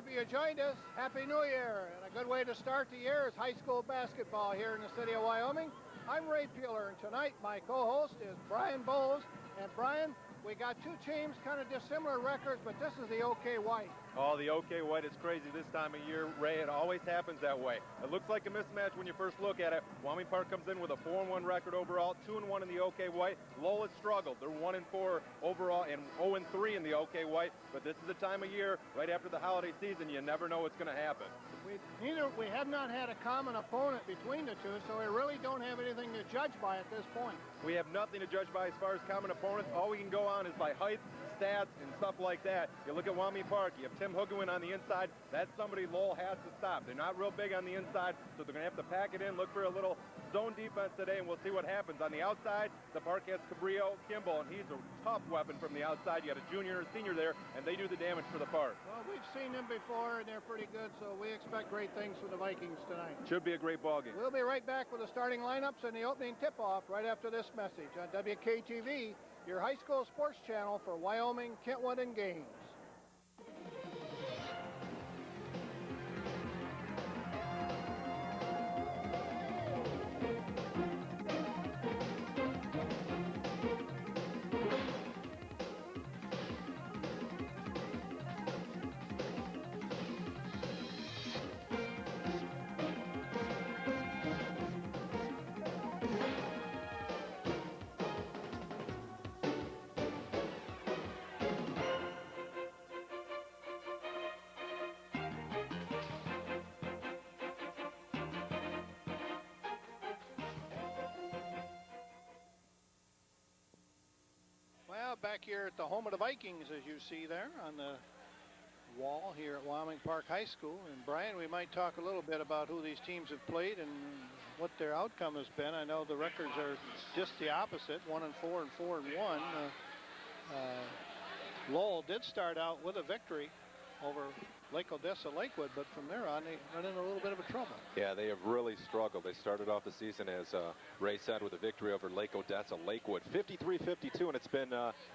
happy you joined us. Happy New Year. And a good way to start the year is high school basketball here in the city of Wyoming. I'm Ray Peeler, and tonight my co-host is Brian Bowles. And Brian, we got two teams, kind of dissimilar records, but this is the OK White. Oh, the OK White is crazy this time of year, Ray. It always happens that way. It looks like a mismatch when you first look at it. Wyoming Park comes in with a 4-1 record overall, 2-1 in the OK White. Lowell has struggled. They're 1-4 overall and 0-3 in the OK White. But this is the time of year, right after the holiday season, you never know what's going to happen. We have not had a common opponent between the two, so we really don't have anything to judge by at this point. We have nothing to judge by as far as common opponents. All we can go on is by height, stats, and stuff like that. You look at Wyoming Park, you have Tim Hugawin on the inside. That's somebody Lowell has to stop. They're not real big on the inside, so they're going to have to pack it in, look for a little zone defense today, and we'll see what happens. On the outside, the Park has Cabrillo Kimball, and he's a tough weapon from the outside. You got a junior and a senior there, and they do the damage for the Park. Well, we've seen them before, and they're pretty good, so we expect great things from the Vikings tonight. Should be a great ball game. We'll be right back with the starting lineups and the opening tip-off right after this message on WKTV, your high school sports channel for Wyoming, Kentwood, and Gaines. Back here at the home of the Vikings, as you see there on the wall here at Wyoming Park High School. And Brian, we might talk a little bit about who these teams have played and what their outcome has been. I know the records are just the opposite, 1-4 and 4-1. Lowell did start out with a victory over Lake Odessa Lakewood, but from there on they run into a little bit of a trouble. Yeah, they have really struggled. They started off the season, as Ray said, with a victory over Lake Odessa Lakewood, 53-52, and it's been,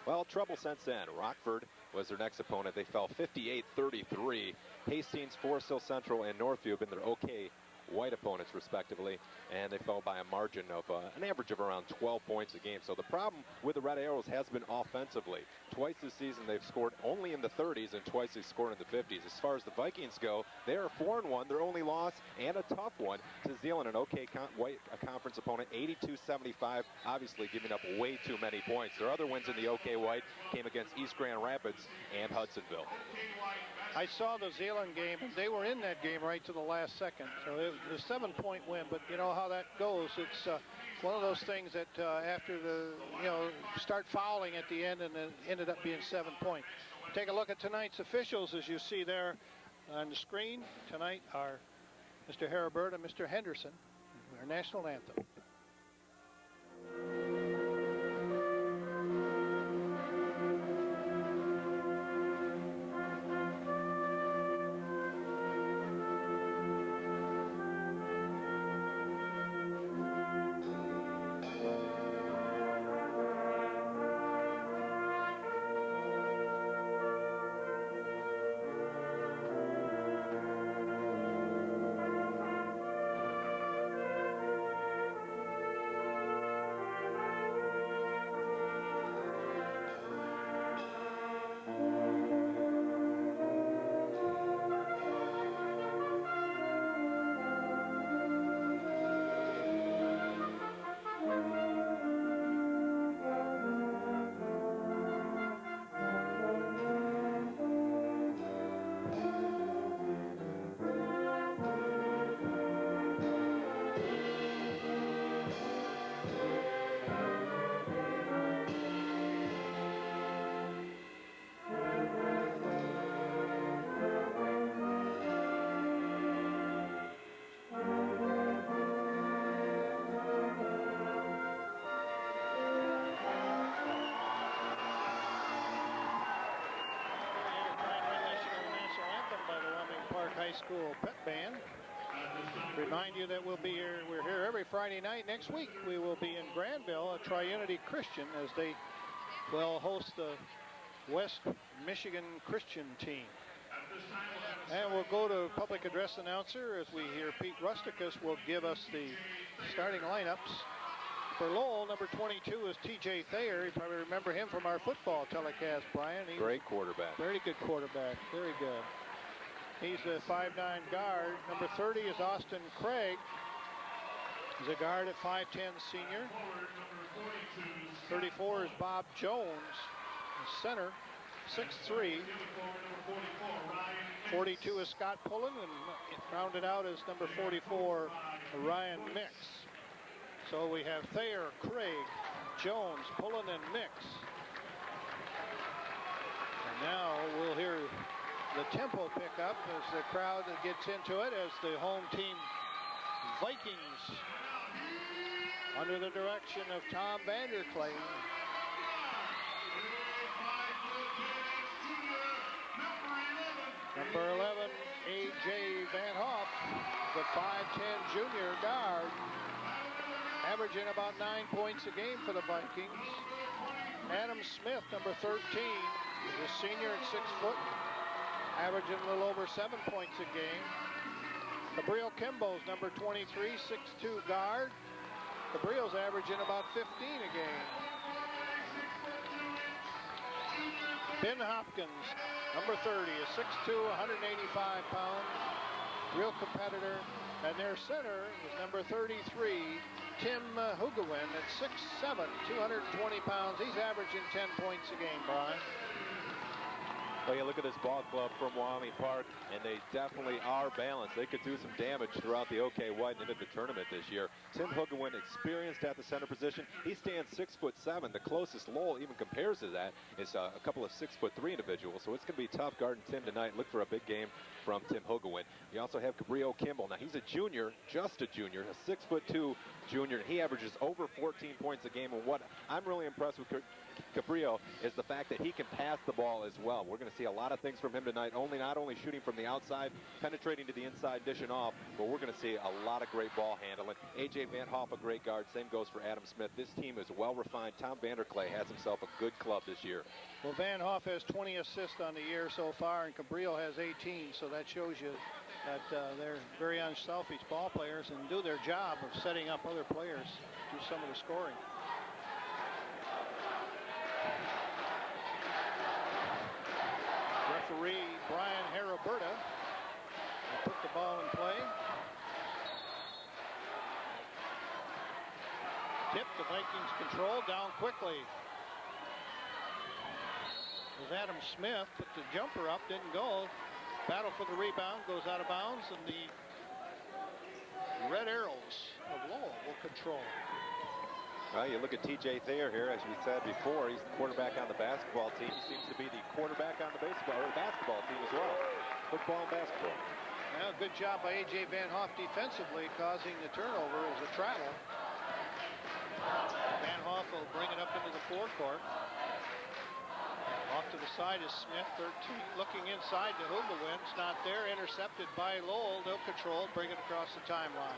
well, trouble since then. Rockford was their next opponent. They fell 58-33. Hastings, Forest Hill Central, and Northview have been their OK White opponents, respectively, and they fell by a margin of an average of around 12 points a game. So the problem with the Red Arrows has been offensively. Twice this season they've scored only in the 30s, and twice they've scored in the 50s. As far as the Vikings go, they are 4-1. Their only loss, and a tough one, to Zeeland, an OK White conference opponent, 82-75, obviously giving up way too many points. Their other wins in the OK White came against East Grand Rapids and Hudsonville. I saw the Zeeland game, and they were in that game right to the last second. So it was a 7-point win, but you know how that goes. It's one of those things that after the, start fouling at the end, and it ended up being 7 points. Take a look at tonight's officials, as you see there on the screen. Tonight are Mr. Harabert and Mr. Henderson, our national anthem. School pep band. Remind you that we're here every Friday night. Next week we will be in Granville at Triunity Christian as they will host the West Michigan Christian team. And we'll go to public address announcer as we hear Pete Rusticus will give us the starting lineups. For Lowell, number 22 is T.J. Thayer. You probably remember him from our football telecast, Brian. Great quarterback. Very good quarterback. Very good. He's a 5'9" guard. Number 30 is Austin Craig. He's a guard at 5'10", senior. 34 is Bob Jones, center, 6'3". 42 is Scott Pullen, and rounded out as number 44, Ryan Mix. So we have Thayer, Craig, Jones, Pullen, and Mix. And now we'll hear the tempo pick up as the crowd gets into it, as the home team Vikings, under the direction of Tom Vanderklee. Number 11, A.J. Van Hoff, the 5'10" junior guard, averaging about 9 points a game for the Vikings. Adam Smith, number 13, is a senior at 6 foot, averaging a little over 7 points a game. Cabrillo Kimball's number 23, 6'2" guard. Cabrillo's averaging about 15 a game. Ben Hopkins, number 30, is 6'2", 185 pounds, real competitor. And their center is number 33, Tim Hugawin, at 6'7", 220 pounds. He's averaging 10 points a game, Brian. Well, you look at this ball club from Wyoming Park, and they definitely are balanced. They could do some damage throughout the OK White into the tournament this year. Tim Hugawin, experienced at the center position. He stands 6'7". The closest Lowell even compares to that is a couple of 6'3" individuals. So it's going to be tough guarding Tim tonight. Look for a big game from Tim Hugawin. We also have Cabrillo Kimball. Now he's a junior, just a junior, a 6'2" junior. He averages over 14 points a game. And what I'm really impressed with Cabrillo is the fact that he can pass the ball as well. We're going to see a lot of things from him tonight, not only shooting from the outside, penetrating to the inside, dishing off, but we're going to see a lot of great ball handling. A.J. Van Hoff, a great guard. Same goes for Adam Smith. This team is well refined. Tom Vanderklee has himself a good club this year. Well, Van Hoff has 20 assists on the year so far, and Cabrillo has 18, so that shows you that they're very unselfish ball players and do their job of setting up other players to do some of the scoring. Referee Brian Haraberta will put the ball in play. Tip, the Vikings control, down quickly. As Adam Smith put the jumper up, didn't go. Battle for the rebound, goes out of bounds, and the Red Arrows of Lowell will control. Well, you look at T.J. Thayer here, as we said before, he's the quarterback on the basketball team. He seems to be the quarterback on the basketball team as well. Football and basketball. Well, good job by A.J. Van Hoff defensively, causing the turnover as a travel. Van Hoff will bring it up into the forecourt. Off to the side is Smith, 13, looking inside to Hugawin. It's not there, intercepted by Lowell. They'll control, bring it across the timeline.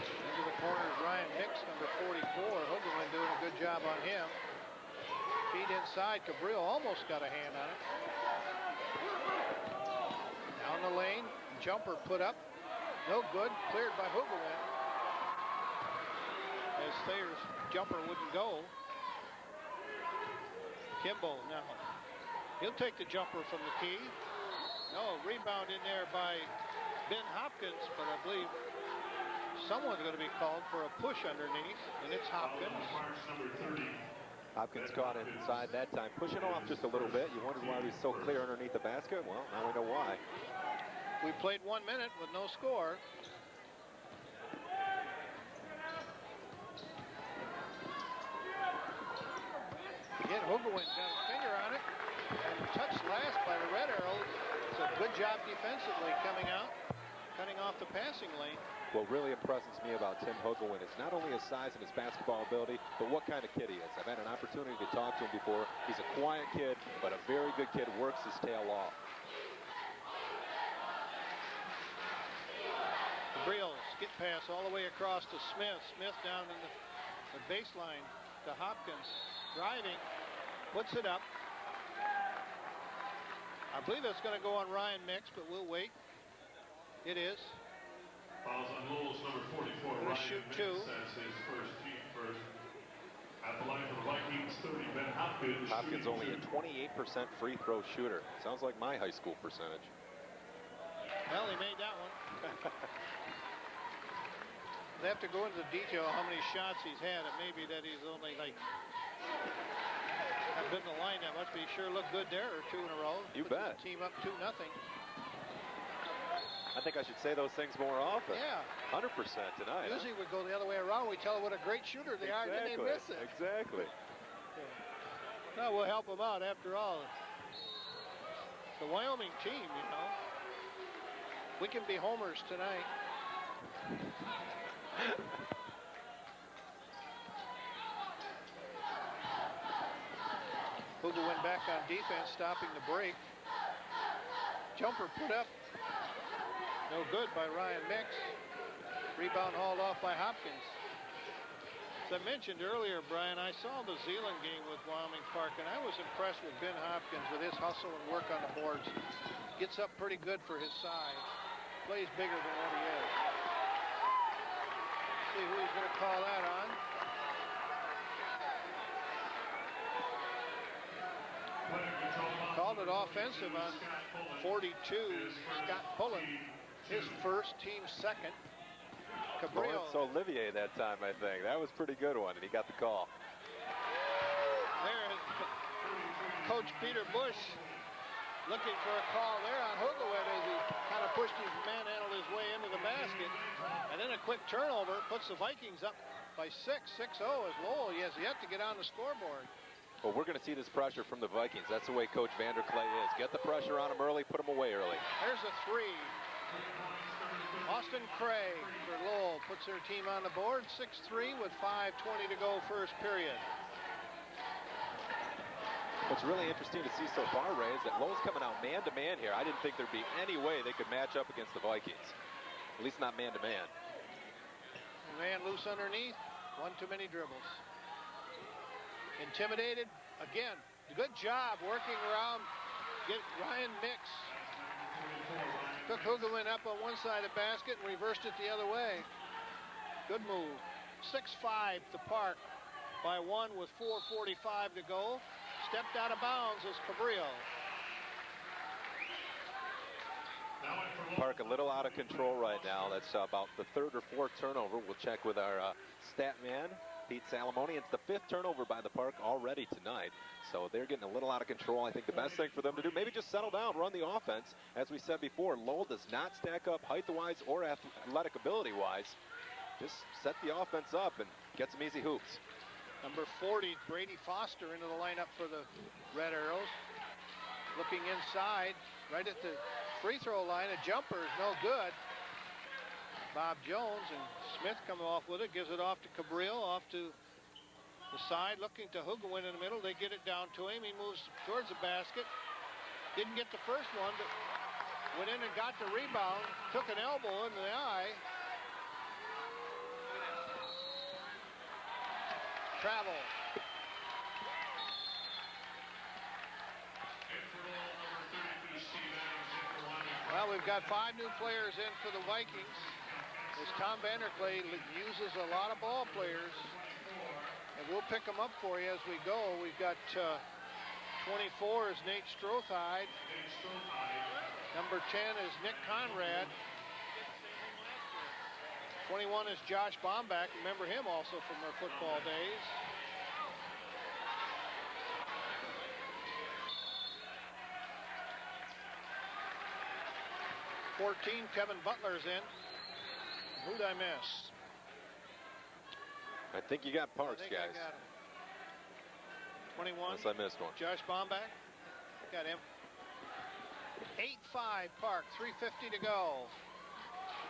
Into the corner is Ryan Mix, number 44. Hugawin doing a good job on him. Feed inside, Cabrillo almost got a hand on it. Down the lane, jumper put up. No good, cleared by Hugawin. As Thayer's jumper wouldn't go. Kimball now. He'll take the jumper from the key. No, rebound in there by Ben Hopkins, but I believe someone's going to be called for a push underneath, and it's Hopkins. Hopkins caught it inside that time, pushing off just a little bit. You wondered why he was so clear underneath the basket. Well, now we know why. We played 1 minute with no score. Again, Hugawin got his finger on it. And touched last by the Red Arrows. It's a good job defensively coming out, cutting off the passing lane. What really impresses me about Tim Hugawin is not only his size and his basketball ability, but what kind of kid he is. I've had an opportunity to talk to him before. He's a quiet kid, but a very good kid, works his tail off. Cabrillo skip pass all the way across to Smith. Smith down in the baseline. to Hopkins. Driving, puts it up. I believe it's going to go on Ryan Mix, but we'll wait. It is. Fouls on Lowell's number 44. Gonna shoot two. That's his first team first. At the line for the Vikings, 30, Ben Hopkins. Hopkins only a 28% free throw shooter. Sounds like my high school percentage. Well, he made that one. They have to go into the detail how many shots he's had. It may be that he's only like I've been in the line that much, but he sure looked good there, or two in a row. You Put bet. the team up 2-0. I think I should say those things more often. Yeah. 100% tonight. Usually we go the other way around. We tell them what a great shooter they are, and then they miss it. Exactly. No, we'll help them out after all. It's the Wyoming team, you know. We can be homers tonight. Hugo went back on defense, stopping the break. Jumper put up. No good by Ryan Mix. Rebound hauled off by Hopkins. As I mentioned earlier, Brian, I saw the Zeeland game with Wyoming Park, and I was impressed with Ben Hopkins with his hustle and work on the boards. Gets up pretty good for his size. Plays bigger than what he is. See who he's going to call that on. Called it offensive on 42, Scott Pullen. His first, team second. Cabrillo. Lawrence Olivier that time, I think. That was a pretty good one, and he got the call. There is Coach Peter Bush looking for a call there on Hugawet as he kind of pushed his manhandled his way into the basket. And then a quick turnover puts the Vikings up by 6-0 as Lowell has yet to get on the scoreboard. Well, we're going to see this pressure from the Vikings. That's the way Coach Vanderklay is. Get the pressure on them early, put them away early. There's a three. Austin Craig for Lowell puts their team on the board, 6-3 with 5:20 to go first period. What's really interesting to see so far, Ray, is that Lowell's coming out man-to-man here. I didn't think there'd be any way they could match up against the Vikings. At least not man-to-man. Man loose underneath, one too many dribbles. Intimidated, again, good job working around, get Ryan Mix. Took Hugawin up on one side of the basket and reversed it the other way. Good move. 6-5 to Park by one with 4:45 to go. Stepped out of bounds is Cabrillo. Park a little out of control right now. That's about the third or fourth turnover. We'll check with our stat man, Pete Salamone. It's the fifth turnover by the Park already tonight. So they're getting a little out of control. I think the best thing for them to do, maybe just settle down, run the offense. As we said before, Lowell does not stack up height-wise or athletic ability-wise. Just set the offense up and get some easy hoops. Number 40, Brady Foster, into the lineup for the Red Arrows. Looking inside, right at the free throw line. A jumper is no good. Bob Jones and Smith coming off with it, gives it off to Cabrillo, off to the side, looking to Hugawin in the middle. They get it down to him. He moves towards the basket. Didn't get the first one, but went in and got the rebound. Took an elbow into the eye. Travel. Well, we've got 5 new players in for the Vikings. As Tom Vanderklay uses a lot of ball players. And we'll pick them up for you as we go. We've got 24 is Nate Strothide. Number 10 is Nick Conrad. 21 is Josh Bombach. Remember him also from our football days. Kevin Butler's in. Who'd I miss? I think you got Parks, guys. I got him. 21. Unless I missed one. Josh Bombach. Got him. 8-5 Park. 3:50 to go.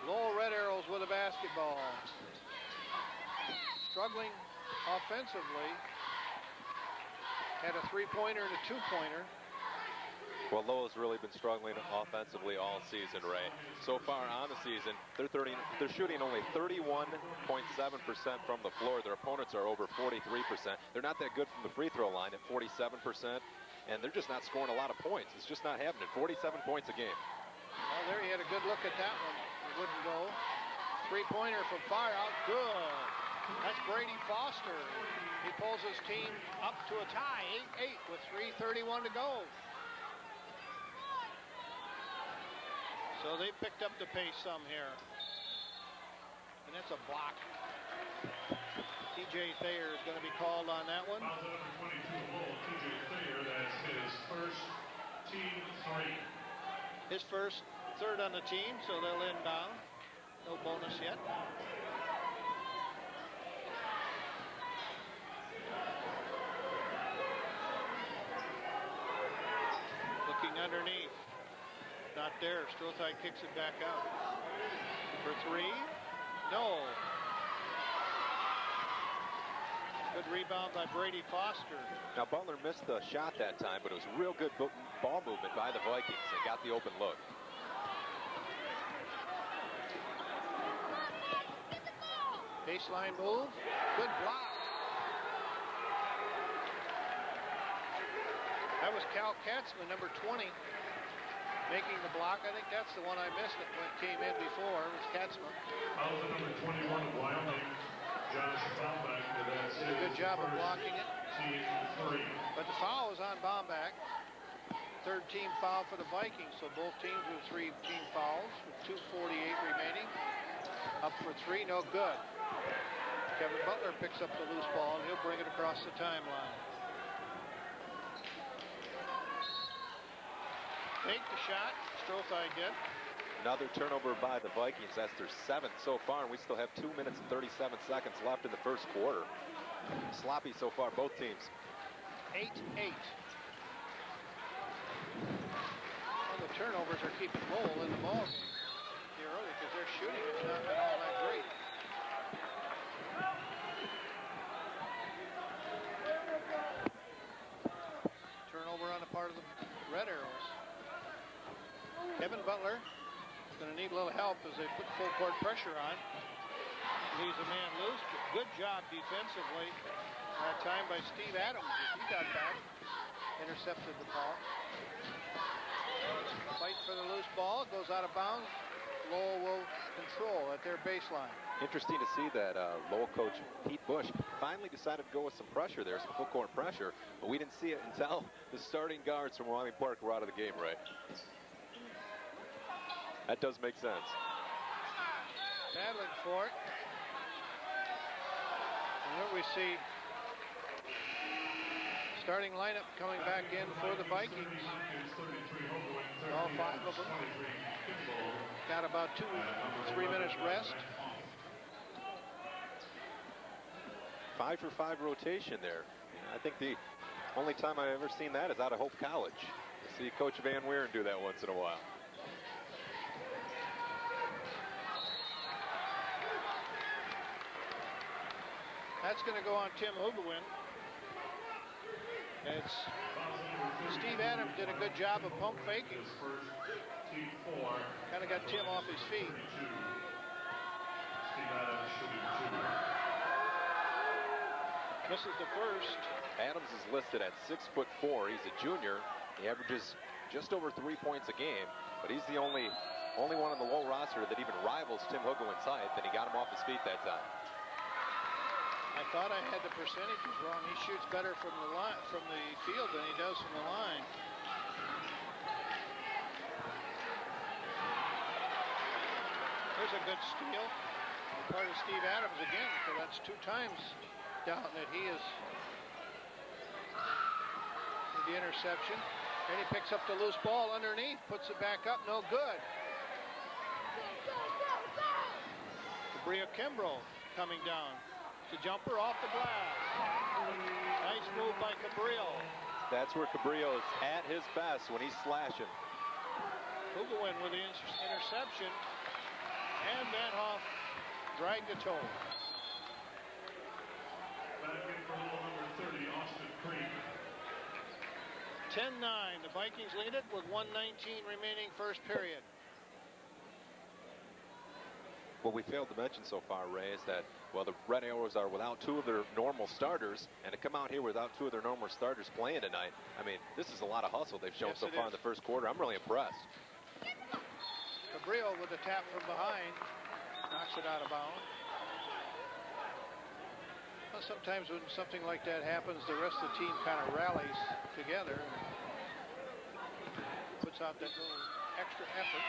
Lowell Red Arrows with a basketball. Struggling offensively. Had a 3-pointer and a 2-pointer. Well, Lowell's really been struggling offensively all season, Ray. So far on the season, they're shooting only 31.7% from the floor. Their opponents are over 43%. They're not that good from the free throw line at 47%, and they're just not scoring a lot of points. It's just not happening. 47 points a game. Well, there he had a good look at that one. It wouldn't go. Three-pointer from far out. Good. That's Brady Foster. He pulls his team up to a tie, 8-8 with 3:31 to go. So they picked up the pace some here. And that's a block. T.J. Thayer is going to be called on that one. Foul number 22 Lowell, T.J. Thayer. That's his first team three. His first, third on the team, so they'll inbound. No bonus yet. Looking underneath. Not there. Strothai kicks it back out. For three. No. Good rebound by Brady Foster. Now, Butler missed the shot that time, but it was real good ball movement by the Vikings. They got the open look. Baseline move. Good block. That was Cal Katzman, number 20, making the block. I think that's the one I missed that came in before. It was Katzman. Foul number 21 Wyoming, Josh Baumbach. Did a good job of blocking it. Team three. But the foul was on Baumbach. Third team foul for the Vikings. So both teams with 3 team fouls with 2:48 remaining. Up for three, no good. Kevin Butler picks up the loose ball and he'll bring it across the timeline. Take the shot. Strothai did. Another turnover by the Vikings. That's their 7th so far, and we still have 2 minutes and 37 seconds left in the first quarter. Sloppy so far, both teams. 8-8. Well, the turnovers are keeping Lowell in the ball game here early because their shooting has not been all that great. Turnover on the part of the Red Arrows. Kevin Butler is going to need a little help as they put full court pressure on. Leaves a man loose. Good job defensively. That time by Steve Adams as he got back. Intercepted the ball. Fight for the loose ball. It goes out of bounds. Lowell will control at their baseline. Interesting to see that Lowell coach Pete Bush finally decided to go with some pressure there, some full court pressure, but we didn't see it until the starting guards from Wyoming Park were out of the game, right? That does make sense. Battling for it. And here we see starting lineup coming back in for the Vikings. All 5 of them. Got about 2-3 minutes rest. 5-for-5 rotation there. I think the only time I've ever seen that is out of Hope College. You see Coach Van Weeren do that once in a while. That's going to go on Tim Hugawin. It's Steve Adams did a good job of pump faking. Kind of got Tim off his feet. This is the first. Adams is listed at 6'4". He's a junior. He averages just over 3 points a game, but he's the only one on the Lowell roster that even rivals Tim Hugawin's height, and he got him off his feet that time. I thought I had the percentages wrong. He shoots better from the line, from the field than he does from the line. There's a good steal on part of Steve Adams again. So that's 2 times down that he is with the interception. And he picks up the loose ball underneath, puts it back up, no good. Cabrillo Kimbrough coming down. The jumper off the glass. Nice move by Cabrillo. That's where Cabrillo is at his best when he's slashing. Hugawin with the interception. And Van Hoff dragged the toe. Back in for Lowell number 30, Austin Creek. 10-9. The Vikings lead it with 1:19 remaining first period. What we failed to mention so far, Ray, is that, well, the Red Arrows are without 2 of their normal starters, and to come out here without 2 of their normal starters playing tonight, I mean, this is a lot of hustle they've shown so far in the first quarter. I'm really impressed. Cabrillo with the tap from behind, knocks it out of bounds. Well, sometimes when something like that happens, the rest of the team kind of rallies together and puts out that little extra effort.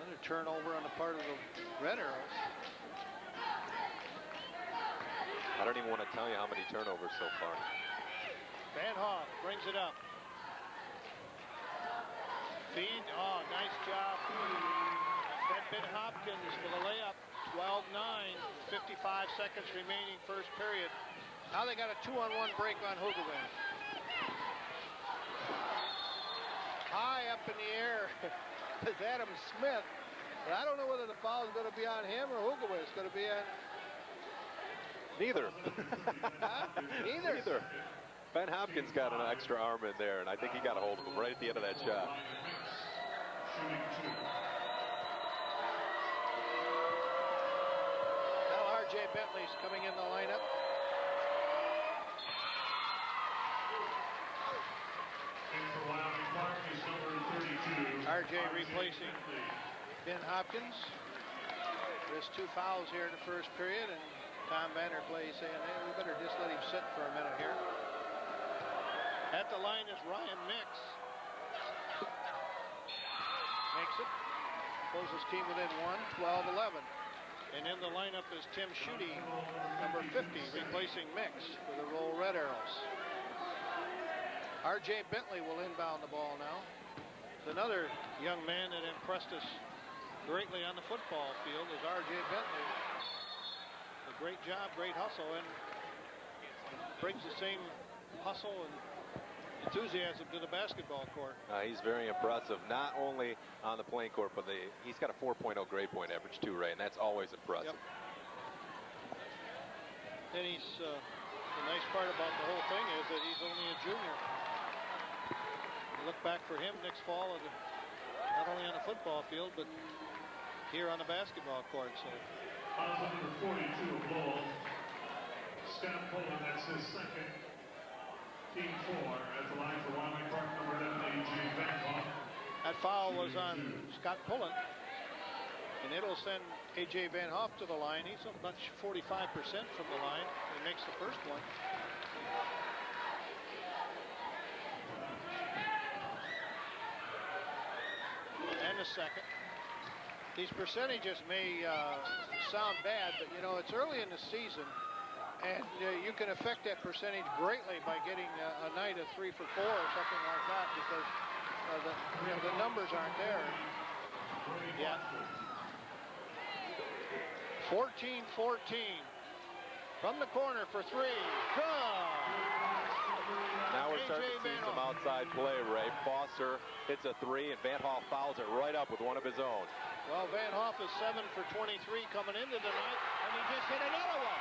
Another turnover on the part of the Red Arrows. I don't even want to tell you how many turnovers so far. Van Hoff brings it up. Feed, oh, nice job. Ben Hopkins for the layup. 12-9, 55 seconds remaining first period. Now they got a 2-on-1 break on Hugewin. High up in the air is Adam Smith. But I don't know whether the foul is going to be on him or Hugewin. It's going to be on... Neither. Huh? Neither. Ben Hopkins got an extra arm in there, and I think he got a hold of him right at the end of that shot. Now R.J. Bentley's coming in the lineup. R.J. replacing Ben Hopkins. There's 2 fouls here in the first period, and Tom Vanderplay saying, hey, we better just let him sit for a minute here. At the line is Ryan Mix. Makes it. Pulls his team within 1, 12-11. And in the lineup is Tim Schutte, number 50, replacing Mix for the Lowell Red Arrows. R.J. Bentley will inbound the ball now. It's another young man that impressed us greatly on the football field is R.J. Bentley. A great job, great hustle, and brings the same hustle and enthusiasm to the basketball court. He's very impressive, not only on the playing court, but he's got a 4.0 grade point average too, Ray, and that's always impressive. Yep. And he's the nice part about the whole thing is that he's only a junior. Look back for him next fall, not only on the football field, but here on the basketball court. So. Number 42 of Lowell, Scott Pullen, that's his second. Team 4 at the line for Wyoming Park, number 11, A.J. Van Hoff. That foul was on Scott Pullen, and it'll send A.J. Van Hoff to the line. He's about 45% from the line. He makes the first one. And the second. These percentages may sound bad, but you know it's early in the season, and you can affect that percentage greatly by getting a night of 3 for 4 or something like that, because the numbers aren't there. Yeah. 14-14 from the corner for 3. Now we're starting to see some outside play, Ray. Foster hits a 3, and Van Hoff fouls it right up with one of his own. Well, Van Hoff is 7 for 23 coming into the night, and he just hit another one.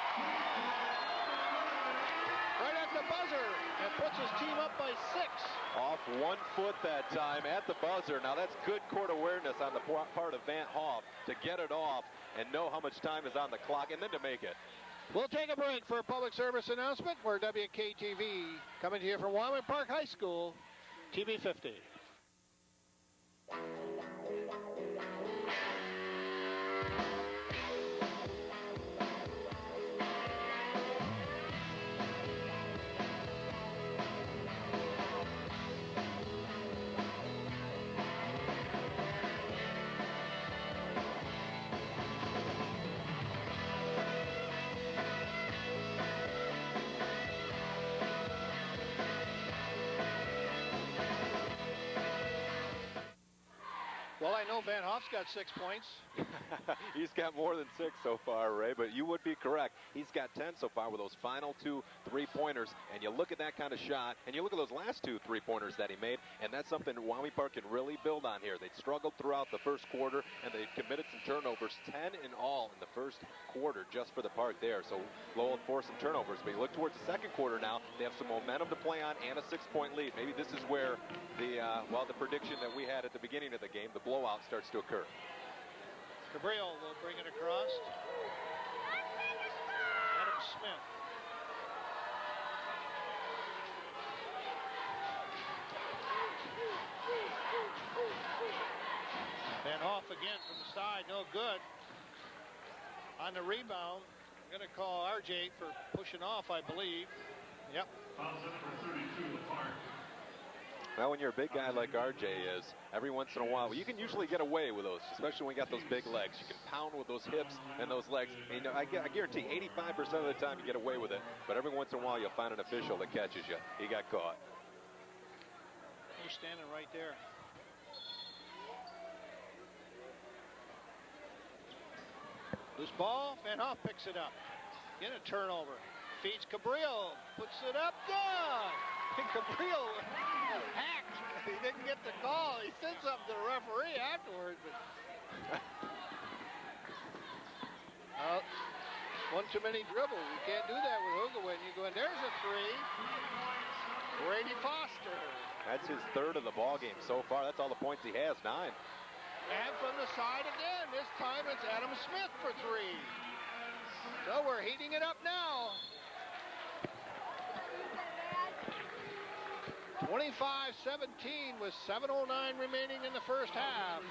Right at the buzzer, and puts his team up by 6. Off 1 foot that time at the buzzer. Now that's good court awareness on the part of Van Hoff to get it off and know how much time is on the clock, and then to make it. We'll take a break for a public service announcement. We're WKTV coming to you from Wyoming Park High School, TV 50. know Van Hoff's got 6 points. He's got more than 6 so far, Ray, but you would be correct. He's got 10 so far with those final 2 3-pointers, and you look at that kind of shot, and you look at those last 2 3-pointers that he made, and that's something Wyoming Park can really build on here. They struggled throughout the first quarter, and they committed some turnovers, 10 in all in the first quarter just for the Park there. So Lowell forced some turnovers, but you look towards the second quarter now, they have some momentum to play on and a 6-point lead. Maybe this is where the prediction that we had at the beginning of the game, the blowout, starts to occur. Cabrillo will bring it across. Adam Smith. Van Hoff again from the side, no good. On the rebound, I'm going to call RJ for pushing off, I believe. Yep. Fouls number 32 apart. Well, when you're a big guy like RJ is, every once in a while, you can usually get away with those, especially when you got those big legs. You can pound with those hips and those legs. And, you know, I guarantee 85% of the time you get away with it, but every once in a while you'll find an official that catches you. He got caught. He's standing right there. Loose ball, Van Hoff picks it up. Get a turnover. Feeds Cabrillo, puts it up, good! Cabrillo hacked. He didn't get the call. He said something to the referee afterwards. But one too many dribbles. You can't do that with Hugawin. You go in, there's a 3. Brady Foster. That's his 3rd of the ball game so far. That's all the points he has, 9. And from the side again. This time it's Adam Smith for 3. So we're heating it up now. 25-17 with 7:09 remaining in the first half.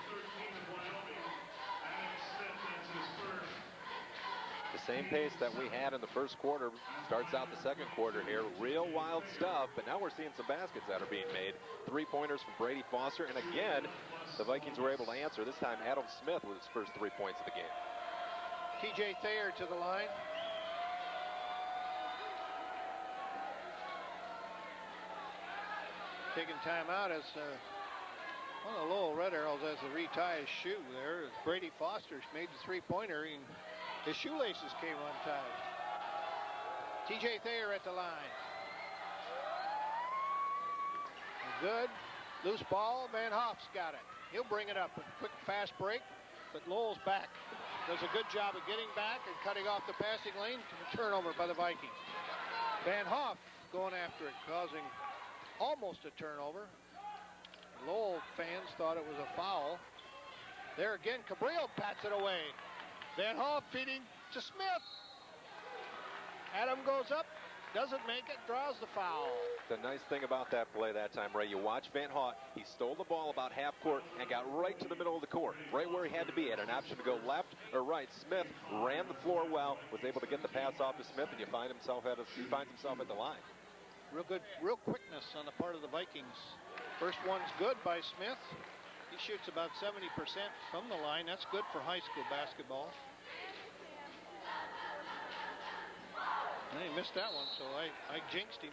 The same pace that we had in the first quarter starts out the second quarter here. Real wild stuff, but now we're seeing some baskets that are being made. 3-pointers from Brady Foster, and again, the Vikings were able to answer. This time, Adam Smith with his first 3 points of the game. TJ Thayer to the line. Taking time out as one of the Lowell Red Arrows has to retie his shoe there. Brady Foster made the 3-pointer and his shoelaces came untied. TJ Thayer at the line. Good. Loose ball. Van Hoff's got it. He'll bring it up. A quick fast break, but Lowell's back. Does a good job of getting back and cutting off the passing lane. Turnover by the Vikings. Van Hoff going after it, causing almost a turnover. Lowell fans thought it was a foul. There again, Cabrillo pats it away. Van Hoff feeding to Smith. Adam goes up, doesn't make it, draws the foul. The nice thing about that play that time, Ray, you watch Van Hoff, he stole the ball about half court and got right to the middle of the court, right where he had to be. Had an option to go left or right. Smith ran the floor well, was able to get the pass off to Smith, and he finds himself at the line. Real quickness on the part of the Vikings. First one's good by Smith. He shoots about 70% from the line. That's good for high school basketball. And he missed that one, so I jinxed him.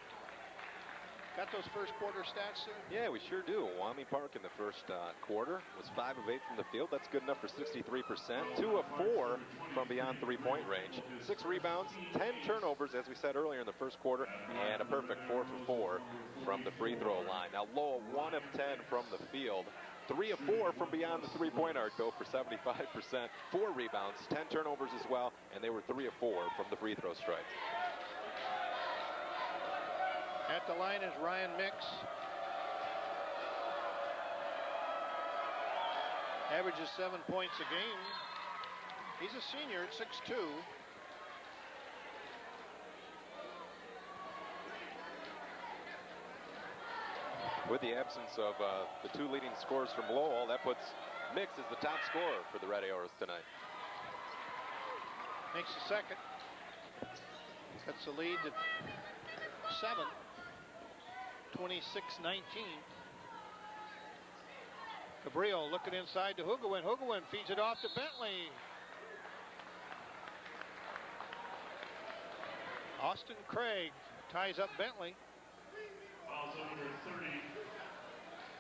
Got those first quarter stats there? Yeah, we sure do. Wyoming Park in the first quarter was 5 of 8 from the field. That's good enough for 63%. 2 of 4 from beyond 3-point range. 6 rebounds, 10 turnovers, as we said earlier in the first quarter, and a perfect 4 for 4 from the free throw line. Now Lowell 1 of 10 from the field. 3 of 4 from beyond the 3-point arc, though, for 75%. 4 rebounds, 10 turnovers as well, and they were 3 of 4 from the free throw stripe. At the line is Ryan Mix. Averages 7 points a game. He's a senior at 6'2". With the absence of the 2 leading scorers from Lowell, that puts Mix as the top scorer for the Red Arrows tonight. Makes the second. That's the lead to 7. 26-19. Cabrillo looking inside to Hugawin. Hugawin feeds it off to Bentley. Austin Craig ties up Bentley. Fouls number 30.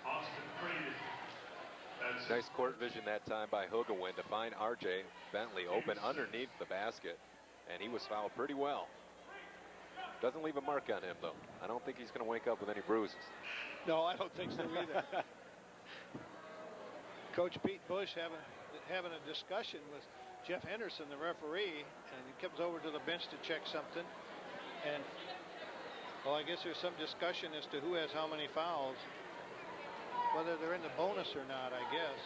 Austin Craig. That's Nice court vision that time by Hugawin to find R.J. Bentley open underneath the basket, and he was fouled pretty well. Doesn't leave a mark on him, though. I don't think he's going to wake up with any bruises. No, I don't think so either. Coach Pete Bush having a discussion with Jeff Henderson, the referee, and he comes over to the bench to check something. And, well, I guess there's some discussion as to who has how many fouls, whether they're in the bonus or not, I guess.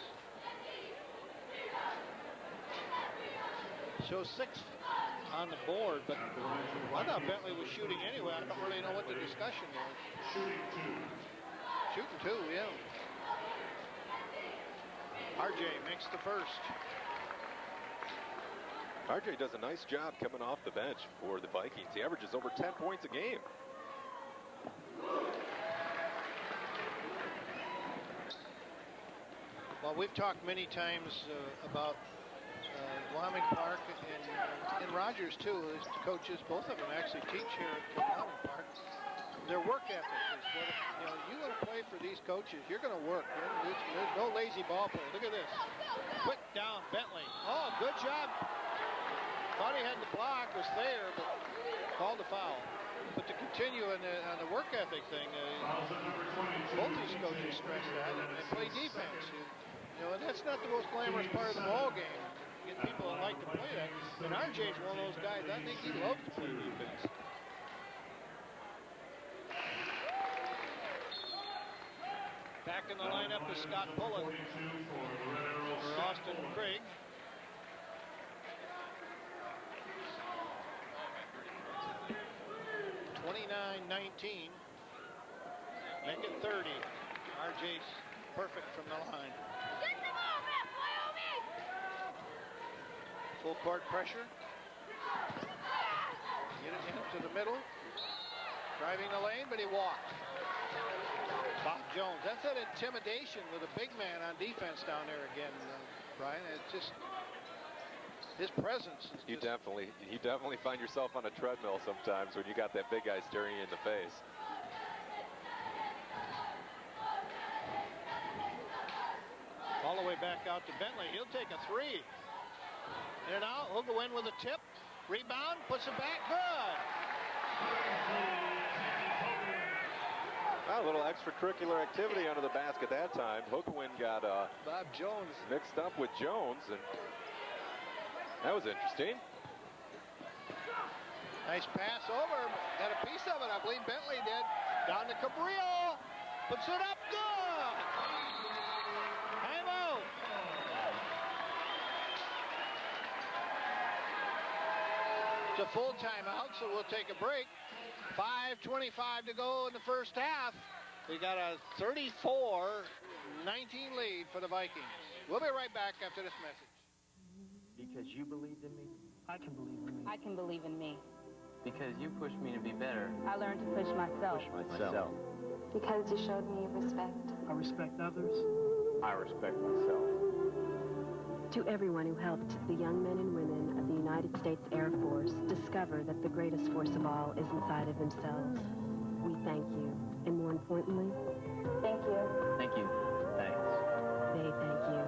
Shows 6 on the board, but I thought Bentley was shooting anyway. I don't really know what the discussion was. Shooting two, yeah. RJ makes the first. RJ does a nice job coming off the bench for the Vikings. He averages over 10 points a game. Well, we've talked many times about Wyoming Park and Rogers too. As coaches, both of them actually teach here at Wyoming Park. Their work ethic is what, you want to play for these coaches, you're going to work. There's no lazy ball play. Look at this. Quick down, Bentley. Oh, good job. Thought he had the block, was there, but called a foul. But to continue on the work ethic thing, both these coaches stress that, and they play defense. And that's not the most glamorous part of the ball game. Get people that like to play that. And RJ's one of those guys, I think he loves to play defense. Back in the lineup is Scott Pullen for Austin Craig. (29-19). Make it 30. RJ's perfect from the line. Full court pressure. Get it into the middle. Driving the lane, but he walked. Bob Jones. That's that intimidation with a big man on defense down there again, Brian. It's just his presence. Is You definitely find yourself on a treadmill sometimes when you got that big guy staring you in the face. All the way back out to Bentley. He'll take a three. In and out. He'll go in with a tip. Rebound. Puts it back. Good. Well, a little extracurricular activity under the basket that time. Hookwin got Bob Jones mixed up with Jones, and that was interesting. Nice pass over. Got a piece of it. I believe Bentley did. Down to Cabrillo. Puts it up. Good. Timeout. It's a full timeout, so we'll take a break. 5:25 to go in the first half. We got a 34-19 lead for the Vikings. We'll be right back after this message. Because you believed in me? I can believe in me. I can believe in me. Because you pushed me to be better. I learned to push myself. Myself. Because you showed me respect. I respect others. I respect myself. To everyone who helped the young men and women of the United States Air Force discover that the greatest force of all is inside of themselves, we thank you. And more importantly, Thank you. Thank you. Thanks. they thank you.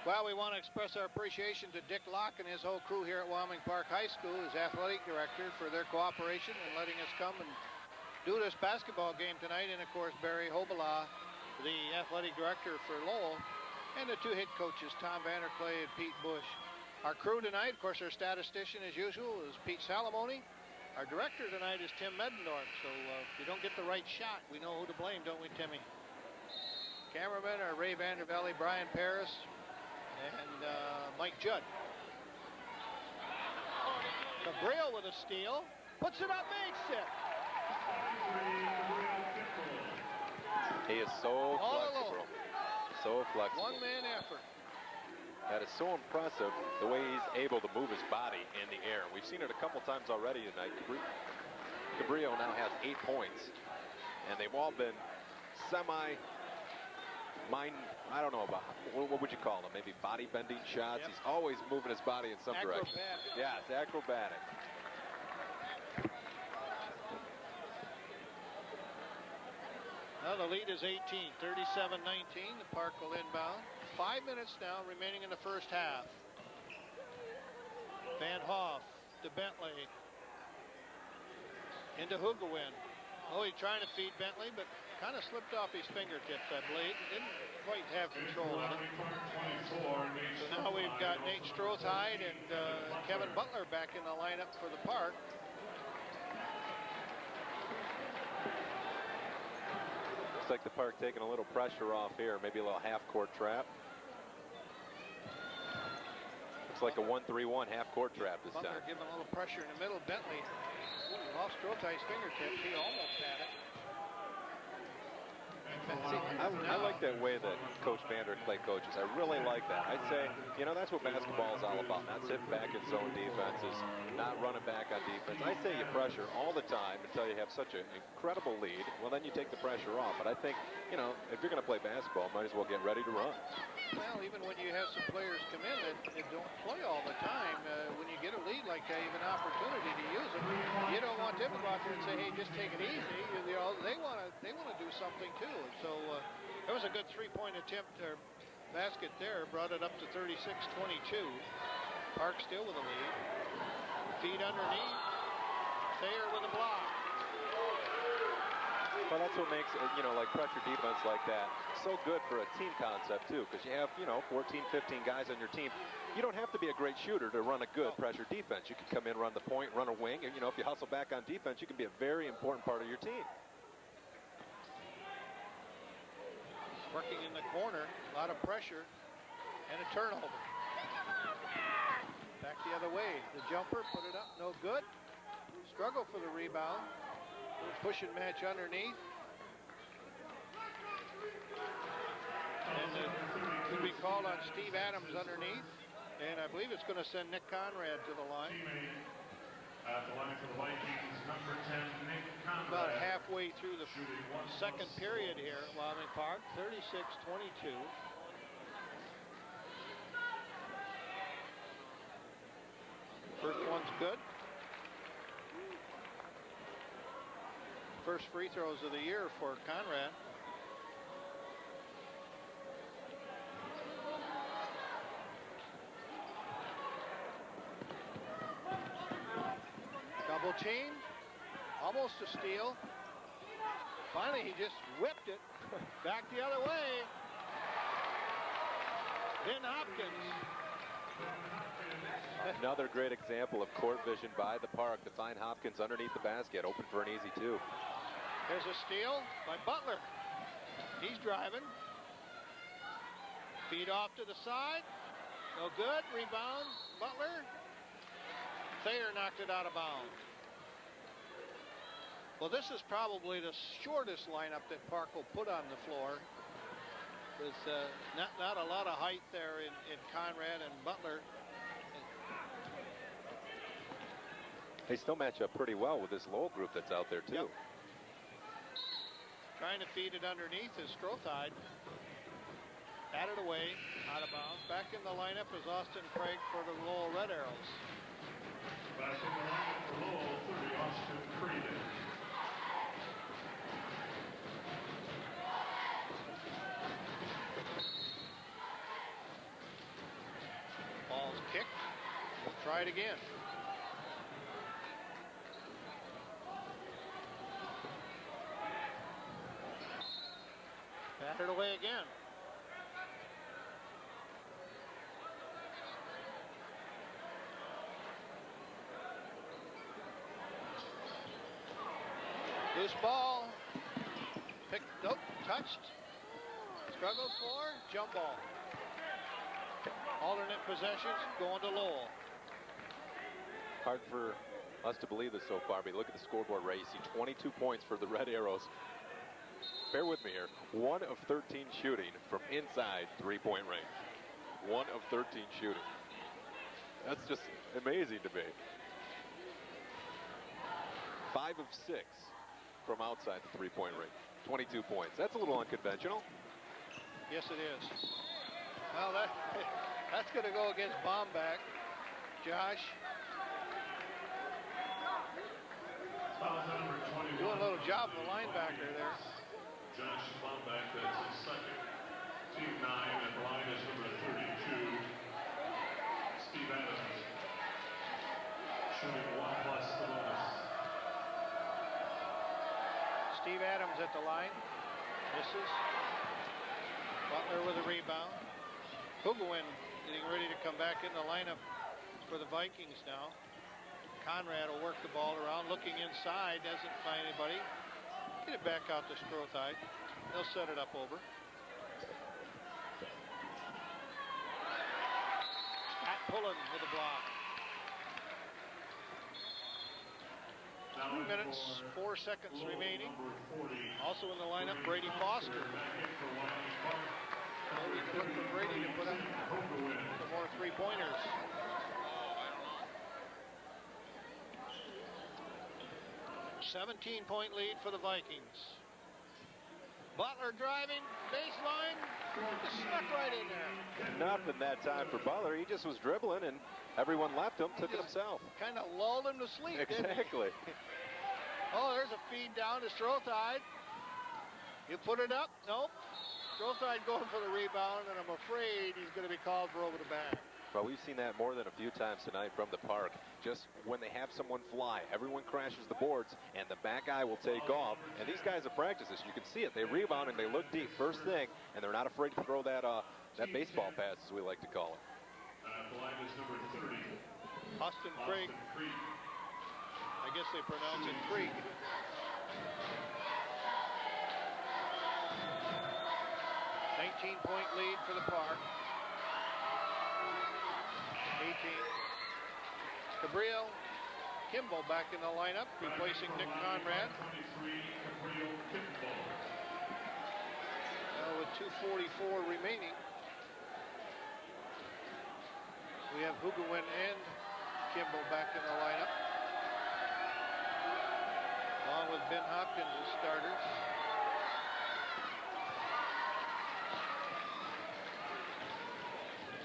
Well, we want to express our appreciation to Dick Locke and his whole crew here at Wyoming Park High School, his athletic director, for their cooperation and letting us come and do this basketball game tonight. And, of course, Barry Hobala, the athletic director for Lowell, and the two head coaches, Tom Vanderclay and Pete Bush. Our crew tonight, of course, our statistician, as usual, is Pete Salamone. Our director tonight is Tim Medendorf. So if you don't get the right shot, we know who to blame, don't we, Timmy? Cameramen are Ray Vandervelde, Brian Paris, and Mike Judd. Cabrillo with a steal. Puts it up, makes it. He is so flexible. So flexible. One-man effort. That is so impressive, the way he's able to move his body in the air. We've seen it a couple times already tonight. Cabrillo now has 8 points, and they've all been I don't know about, what would you call them? Maybe body-bending shots. Yep. He's always moving his body in some direction. Acrobatic. Yeah, it's acrobatic. Well, the lead is 18, 37-19. The Park will inbound. 5 minutes now remaining in the first half. Van Hoff to Bentley. Into Hugawin. Oh, he's trying to feed Bentley, but kind of slipped off his fingertips, I believe. Didn't quite have control of it. So now we've got Nate Strothide and Kevin Butler back in the lineup for the Park. Looks like the Park taking a little pressure off here, maybe a little half-court trap. Looks like a 1-3-1 half-court trap this Butler time. giving a little pressure in the middle. Bentley lost Strothide's fingertips. He almost had it. See, I like that way that Coach Vander Clay coaches. I really like that. I'd say, you know, that's what basketball is all about. Not sitting back in zone defenses, not running back on defense. I say you pressure all the time until you have such an incredible lead. Well, then you take the pressure off. But I think, you know, if you're going to play basketball, might as well get ready to run. Well, even when you have some players come in that don't play all the time, when you get a lead like that, you have an opportunity to use it. You don't want them to go out there and say, "Hey, just take it easy." You know, they want to do something too. And so that was a good three-point attempt or basket there. Brought it up to 36-22. Park still with a lead. Feed underneath. Thayer with a block. Well, that's what makes, you know, like pressure defense like that so good for a team concept, too, because you have, you know, 14, 15 guys on your team. You don't have to be a great shooter to run a good pressure defense. You can come in, run the point, run a wing, and, you know, if you hustle back on defense, you can be a very important part of your team. Working in the corner, a lot of pressure, and a turnover. Back the other way. The jumper, put it up, no good. Struggle for the rebound. Push and match underneath. And could be called on Steve Adams underneath. And I believe it's going to send Nick Conrad to the line. At the line for the Vikings, number 10, Nick Conrad. About halfway through the second period here at Wyoming Park, 36-22. First one's good. First free throws of the year for Conrad. Double team, almost a steal. Finally, he just whipped it back the other way. Ben Hopkins. Another great example of court vision by the Park to find Hopkins underneath the basket, open for an easy two. There's a steal by Butler. He's driving. Feed off to the side. No good. Rebound. Butler. Thayer knocked it out of bounds. Well, this is probably the shortest lineup that Park will put on the floor. There's not a lot of height there in Conrad and Butler. They still match up pretty well with this Lowell group that's out there, too. Yep. Trying to feed it underneath is Strothide. Batted away, out of bounds. Back in the lineup is Austin Craig for the Lowell Red Arrows. Back in the lineup for Lowell, 30, Austin Craig. Ball's kicked. We'll try it again. Batted away again. Loose ball. Picked, nope, touched. Struggled for, jump ball. Alternate possessions going to Lowell. Hard for us to believe this so far, but look at the scoreboard, Ray. You see 22 points for the Red Arrows. Bear with me here. 1 of 13 shooting from inside three-point range. 1 of 13 shooting. That's just amazing to me. 5 of 6 from outside the three-point range. 22 points. That's a little unconventional. Yes, it is. Well, that's going to go against Bomback. Josh. Doing a little job of the linebacker there. Josh Bombeck, that's his second. Team 9 at the line is number 32, Steve Adams. Shooting 1 plus the bonus. Steve Adams at the line. Misses. Butler with a rebound. Hugawin getting ready to come back in the lineup for the Vikings now. Conrad will work the ball around, looking inside, doesn't find anybody. Get it back out to Strothide. They'll set it up over. Pat Pullen with a block. 2 minutes, 4 seconds remaining. Also in the lineup, Brady Foster. We look for Brady to put up some more three-pointers. A 17-point lead for the Vikings. Butler driving, baseline, just snuck right in there. Nothing that time for Butler. He just was dribbling, and everyone left him, took it himself. Kind of lulled him to sleep, Exactly. didn't he? Oh, there's a feed down to Strothide. You put it up? Nope. Strothide going for the rebound, and I'm afraid he's going to be called for over the back. Well, we've seen that more than a few times tonight from the park. Just when they have someone fly, everyone crashes the boards, and the back guy will take off. And these guys have practiced this. You can see it. They rebound, and they look deep first thing, and they're not afraid to throw that baseball pass, as we like to call it. The line is number 30. Austin Krieg. I guess they pronounce it Krieg. 19-point lead for the Park. 18. Cabrillo. Kimball back in the lineup, replacing Nick Conrad. Now with 2:44 remaining, we have Hugawin and Kimball back in the lineup, along with Ben Hopkins as starters.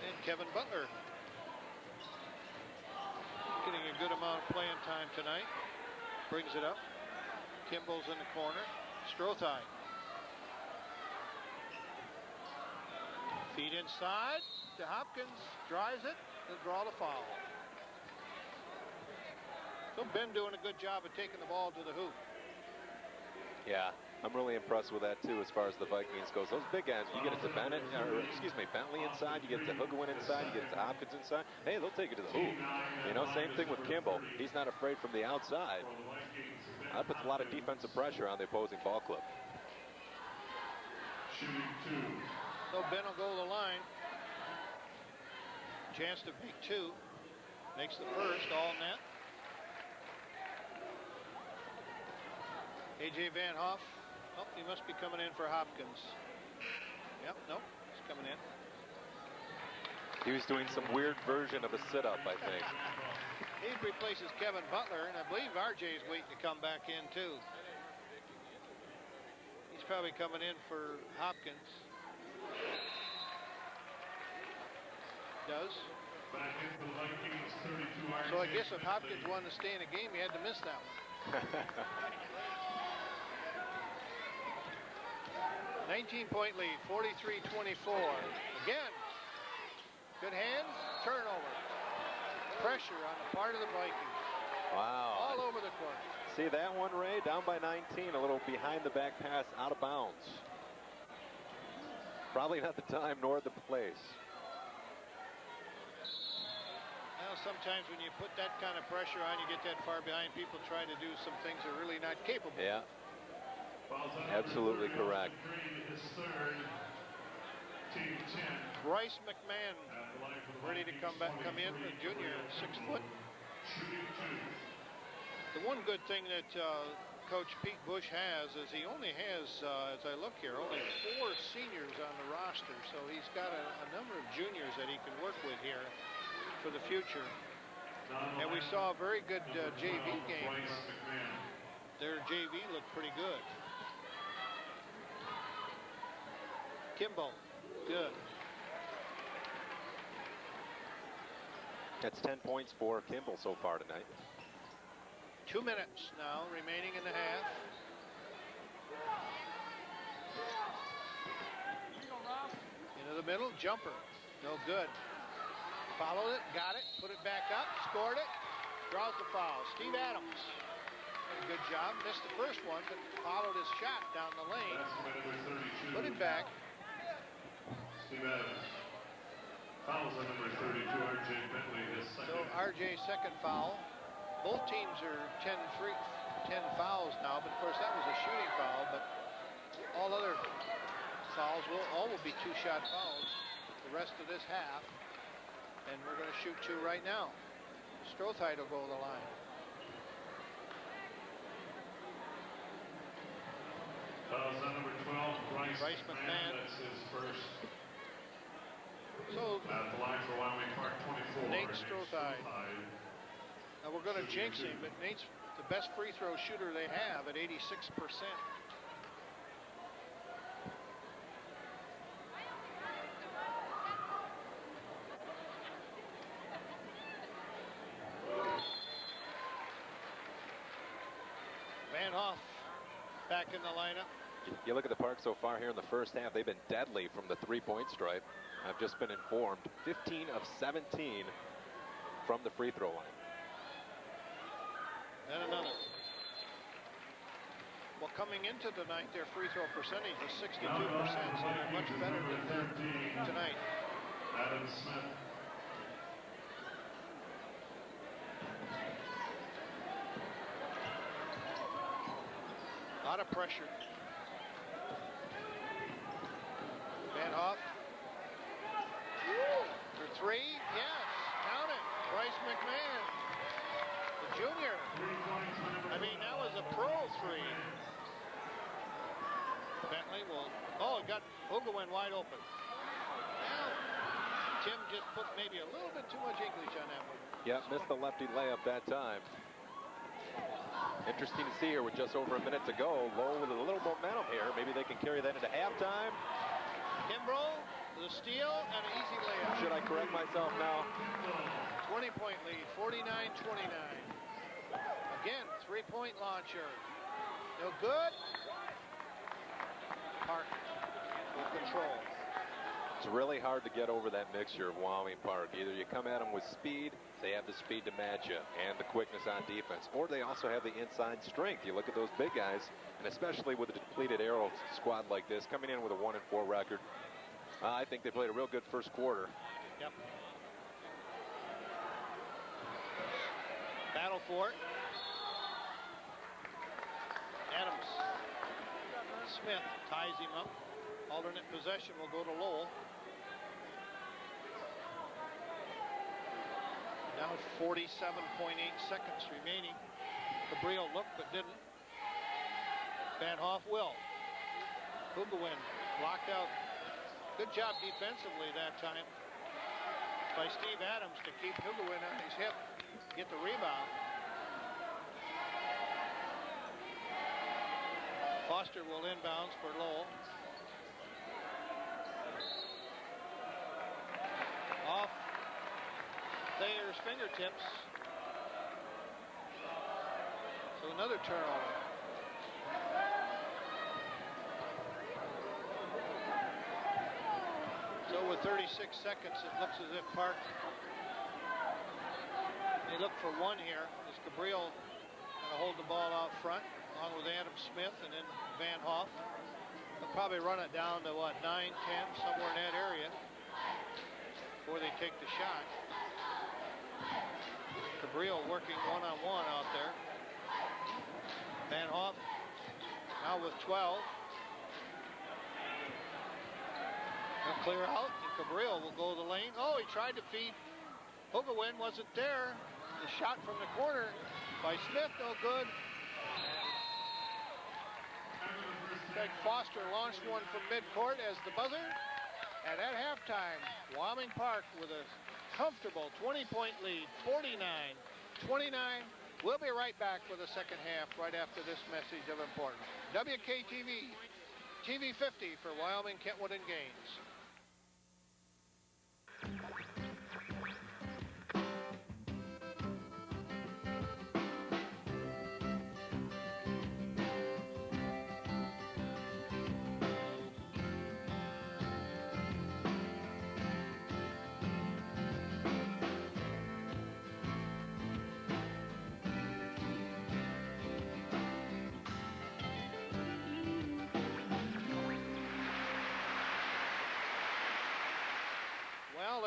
And Kevin Butler getting a good amount of playing time tonight. Brings it up. Kimball's in the corner. Strothide. Feed inside to Hopkins. Drives it and draw the foul. So Ben doing a good job of taking the ball to the hoop. Yeah, I'm really impressed with that too as far as the Vikings goes. Those big guys, you get it to Bentley inside, you get it to Hugawin inside, you get it to Hopkins inside. Hey, they'll take it to the hoop. You know, same thing with Kimball. He's not afraid from the outside. That puts a lot of defensive pressure on the opposing ball club. So Ben will go to the line. Chance to make two. Makes the first, all net. A.J. Van Hoff. Oh, he must be coming in for Hopkins. Yep, nope, he's coming in. He was doing some weird version of a sit-up, I think. He replaces Kevin Butler, and I believe RJ's waiting to come back in, too. He's probably coming in for Hopkins. Does. So I guess if Hopkins wanted to stay in the game, he had to miss that one. 19-point lead, 43-24. Again, good hands, turnover. Pressure on the part of the Vikings. Wow. All over the court. See that one, Ray? Down by 19, a little behind the back pass, out of bounds. Probably not the time nor the place. Well, sometimes when you put that kind of pressure on, you get that far behind, people try to do some things they're really not capable of. Yeah. Absolutely correct. Bryce McMahon ready to come in, a junior, 6 foot. The one good thing that Coach Pete Bush has is he only has, as I look here, only 4 seniors on the roster. So he's got a number of juniors that he can work with here for the future. And we saw a very good JV game. Their JV looked pretty good. Kimball, good. That's 10 points for Kimball so far tonight. 2 minutes now remaining in the half. Into the middle, jumper. No good. Followed it, got it, put it back up, scored it, draws the foul. Steve Adams. Did a good job. Missed the first one, but followed his shot down the lane. Put it back. Steve Adams. Fouls on number 32, R.J. Bentley, his second. So R.J.'s second foul. Both teams are 10 fouls now, but of course that was a shooting foul, but all other fouls will be two-shot fouls the rest of this half. And we're going to shoot two right now. Strothite will go to the line. Fouls on number 12, Bryce McMahon. That's his first. So at the line for Wyoming Park, 24. Nate Strothite. Now we're going to jinx him, but Nate's the best free throw shooter they have at 86%. Van Hoff back in the lineup. You look at the Park so far here in the first half, they've been deadly from the three-point stripe. I've just been informed, 15 of 17 from the free throw line. And another. Well, coming into tonight, their free throw percentage is 62%, so they're much better than that tonight. Adam Smith. A lot of pressure. Van Hoff. For three, yes, count it. Bryce McMahon, the junior. I mean, that was a pro three. Bentley will, it got Hugawin wide open. Now, Tim just put maybe a little bit too much English on that one. Yeah, missed the lefty layup that time. Interesting to see here with just over a minute to go. Lowell with a little momentum here. Maybe they can carry that into halftime. Kimbrough, the steal, and an easy layup. Should I correct myself now? 20-point lead, 49-29. Again, three-point launcher. No good. Park will control. It's really hard to get over that mixture of Wyoming Park. Either you come at them with speed, they have the speed to match you, and the quickness on defense, or they also have the inside strength. You look at those big guys, and especially with a depleted Arrow squad like this, coming in with a 1-4 record, I think they played a real good first quarter. Yep. Battle for it. Adams. Smith ties him up. Alternate possession will go to Lowell. Now 47.8 seconds remaining. Cabrillo looked but didn't. Van Hoff will. Hugawin blocked out. Good job defensively that time by Steve Adams to keep Hugawin on his hip, get the rebound. Foster will inbounds for Lowell. Off Thayer's fingertips. So another turnover. So with 36 seconds, it looks as if Park, they look for one here. As Cabrillo going to hold the ball out front, along with Adam Smith and then Van Hoff. They'll probably run it down to, 9, 10, somewhere in that area before they take the shot. Cabrillo working one-on-one out there. Van Hoff now with 12. He'll clear out, and Cabrillo will go to the lane. Oh, he tried to feed. Hugawin wasn't there. The shot from the corner by Smith, no good. Greg Foster launched one from midcourt as the buzzer. And at halftime, Wyoming Park with a comfortable 20-point lead, 49-29. We'll be right back for the second half right after this message of importance. WKTV, TV 50 for Wyoming, Kentwood, and Gaines.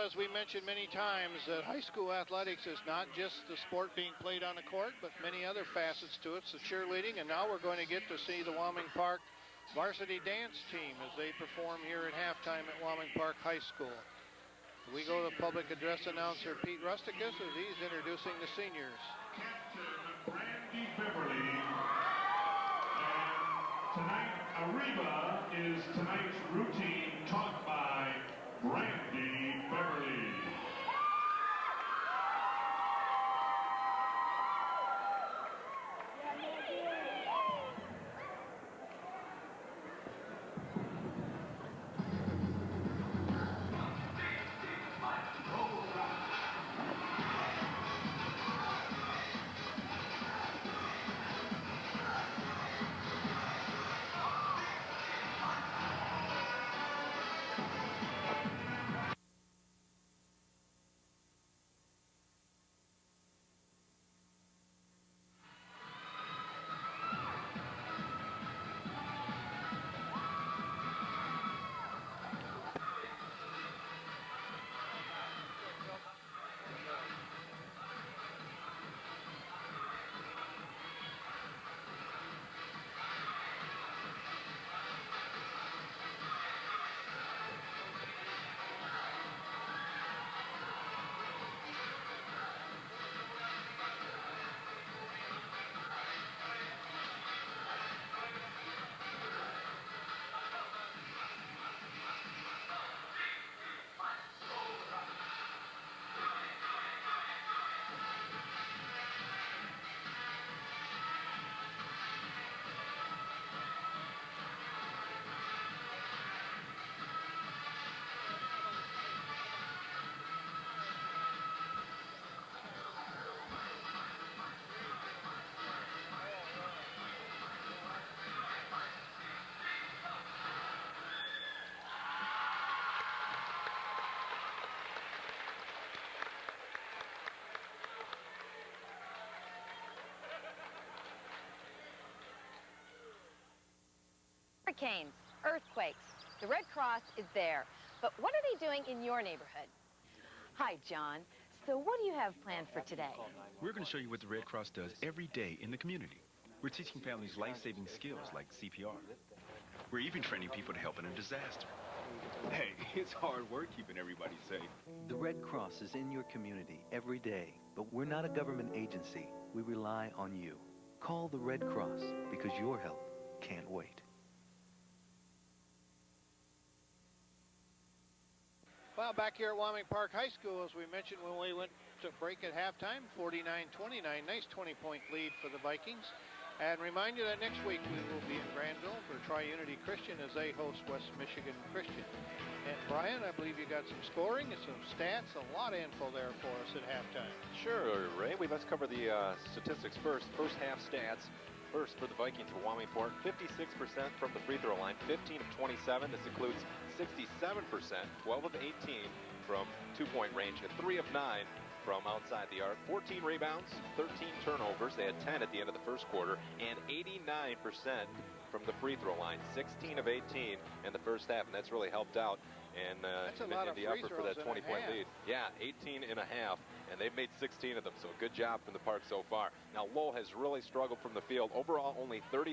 as we mentioned many times, that high school athletics is not just the sport being played on the court, but many other facets to it. It's the cheerleading, and now we're going to get to see the Wyoming Park varsity dance team as they perform here at halftime at Wyoming Park High School. We go to public address announcer Pete Rusticus as he's introducing the seniors. Captain Brandy Beverly. And tonight, Arriba is tonight's routine taught by Brandy Beverly. Hurricanes, earthquakes. The Red Cross is there. But what are they doing in your neighborhood? Hi, John. So what do you have planned for today? We're going to show you what the Red Cross does every day in the community. We're teaching families life-saving skills like CPR. We're even training people to help in a disaster. Hey, it's hard work keeping everybody safe. The Red Cross is in your community every day, but we're not a government agency. We rely on you. Call the Red Cross because your help can't wait. Well, back here at Wyoming Park High School, as we mentioned when we went to break at halftime, 49-29. Nice 20-point lead for the Vikings. And remind you that next week we will be in Granville for Tri-Unity Christian as they host West Michigan Christian. And Brian, I believe you got some scoring and some stats, a lot of info there for us at halftime. Sure, Ray. Let's cover the statistics first. First half stats. First for the Vikings for Wyoming Park, 56% from the free throw line, 15 of 27. This includes 67%, 12 of 18 from two-point range, and 3 of 9 from outside the arc. 14 rebounds, 13 turnovers. They had 10 at the end of the first quarter, and 89% from the free throw line, 16 of 18 in the first half, and that's really helped out in the effort for that 20-point lead. Yeah, 18 and a half, and they've made 16 of them, so good job from the Park so far. Now, Lowell has really struggled from the field. Overall, only 33%,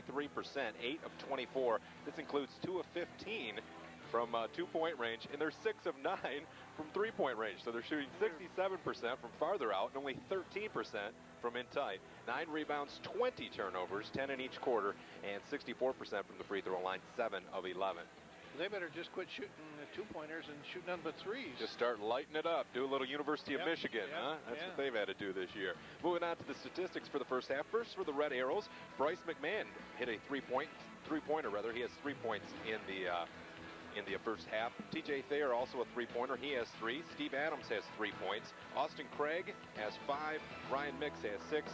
8 of 24. This includes 2 of 15 from two-point range, and they're 6 of 9 from three-point range. So they're shooting 67% from farther out and only 13% from in tight. 9 rebounds, 20 turnovers, 10 in each quarter, and 64% from the free throw line, 7 of 11. They better just quit shooting the two-pointers and shoot none but threes. Just start lighting it up. Do a little University of Michigan, huh? That's what they've had to do this year. Moving on to the statistics for the first half. First for the Red Arrows, Bryce McMahon hit a three-pointer. He has 3 points in the first half. TJ Thayer also a three-pointer. He has 3. Steve Adams has 3 points. Austin Craig has 5. Ryan Mix has 6.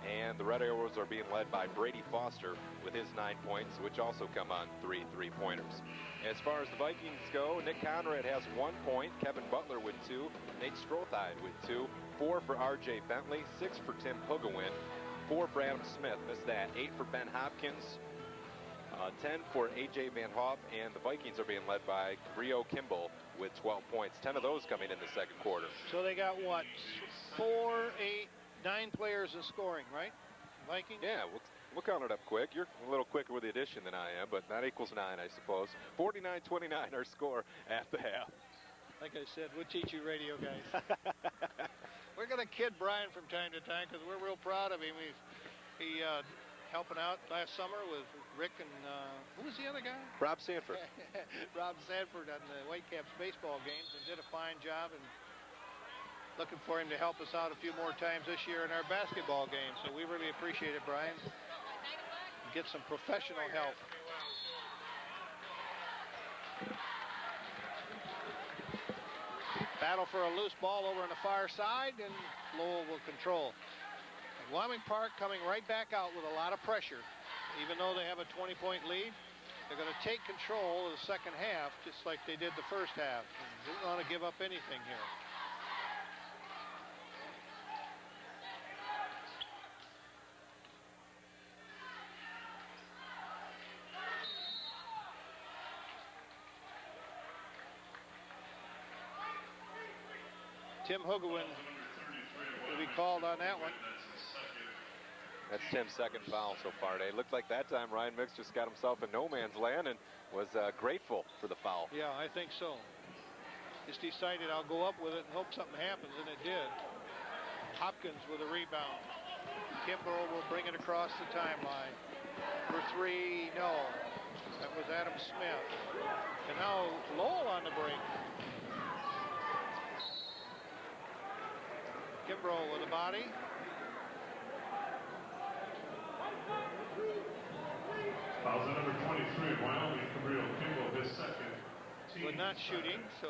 And the Red Arrows are being led by Brady Foster with his 9 points, which also come on 3 three-pointers. As far as the Vikings go, Nick Conrad has 1 point. Kevin Butler with 2. Nate Strothide with 2. 4 for R.J. Bentley. 6 for Tim Hugawin. 4 for Adam Smith. Missed that. 8 for Ben Hopkins. 10 for A.J. Van Hoff, and the Vikings are being led by Rio Kimball with 12 points, 10 of those coming in the second quarter. So they got what, 4, 8, 9 players in scoring, right? Vikings? Yeah, we'll count it up quick. You're a little quicker with the addition than I am, but that equals 9, I suppose. 49-29 our score at the half. Like I said, we'll teach you radio guys. We're going to kid Brian from time to time because we're real proud of him. He helping out last summer with Rick and who was the other guy? Rob Sanford. Rob Sanford on the Whitecaps baseball games, and did a fine job, and looking for him to help us out a few more times this year in our basketball games. So we really appreciate it, Brian. Get some professional help. Battle for a loose ball over on the far side, and Lowell will control. Wyoming Park coming right back out with a lot of pressure. Even though they have a 20-point lead, they're going to take control of the second half just like they did the first half. They don't want to give up anything here. Tim Hugawin will be called on that one. That's Tim's second foul so far today. It looked like that time Ryan Mix just got himself in no man's land and was grateful for the foul. Yeah, I think so. Just decided I'll go up with it and hope something happens, and it did. Hopkins with a rebound. Kimbrough will bring it across the timeline. For 3, no. That was Adam Smith. And now Lowell on the break. Kimbrough with a body. Fouls on number 23, Wyoming, Gabriel Kimbrough, his second. But not shooting, so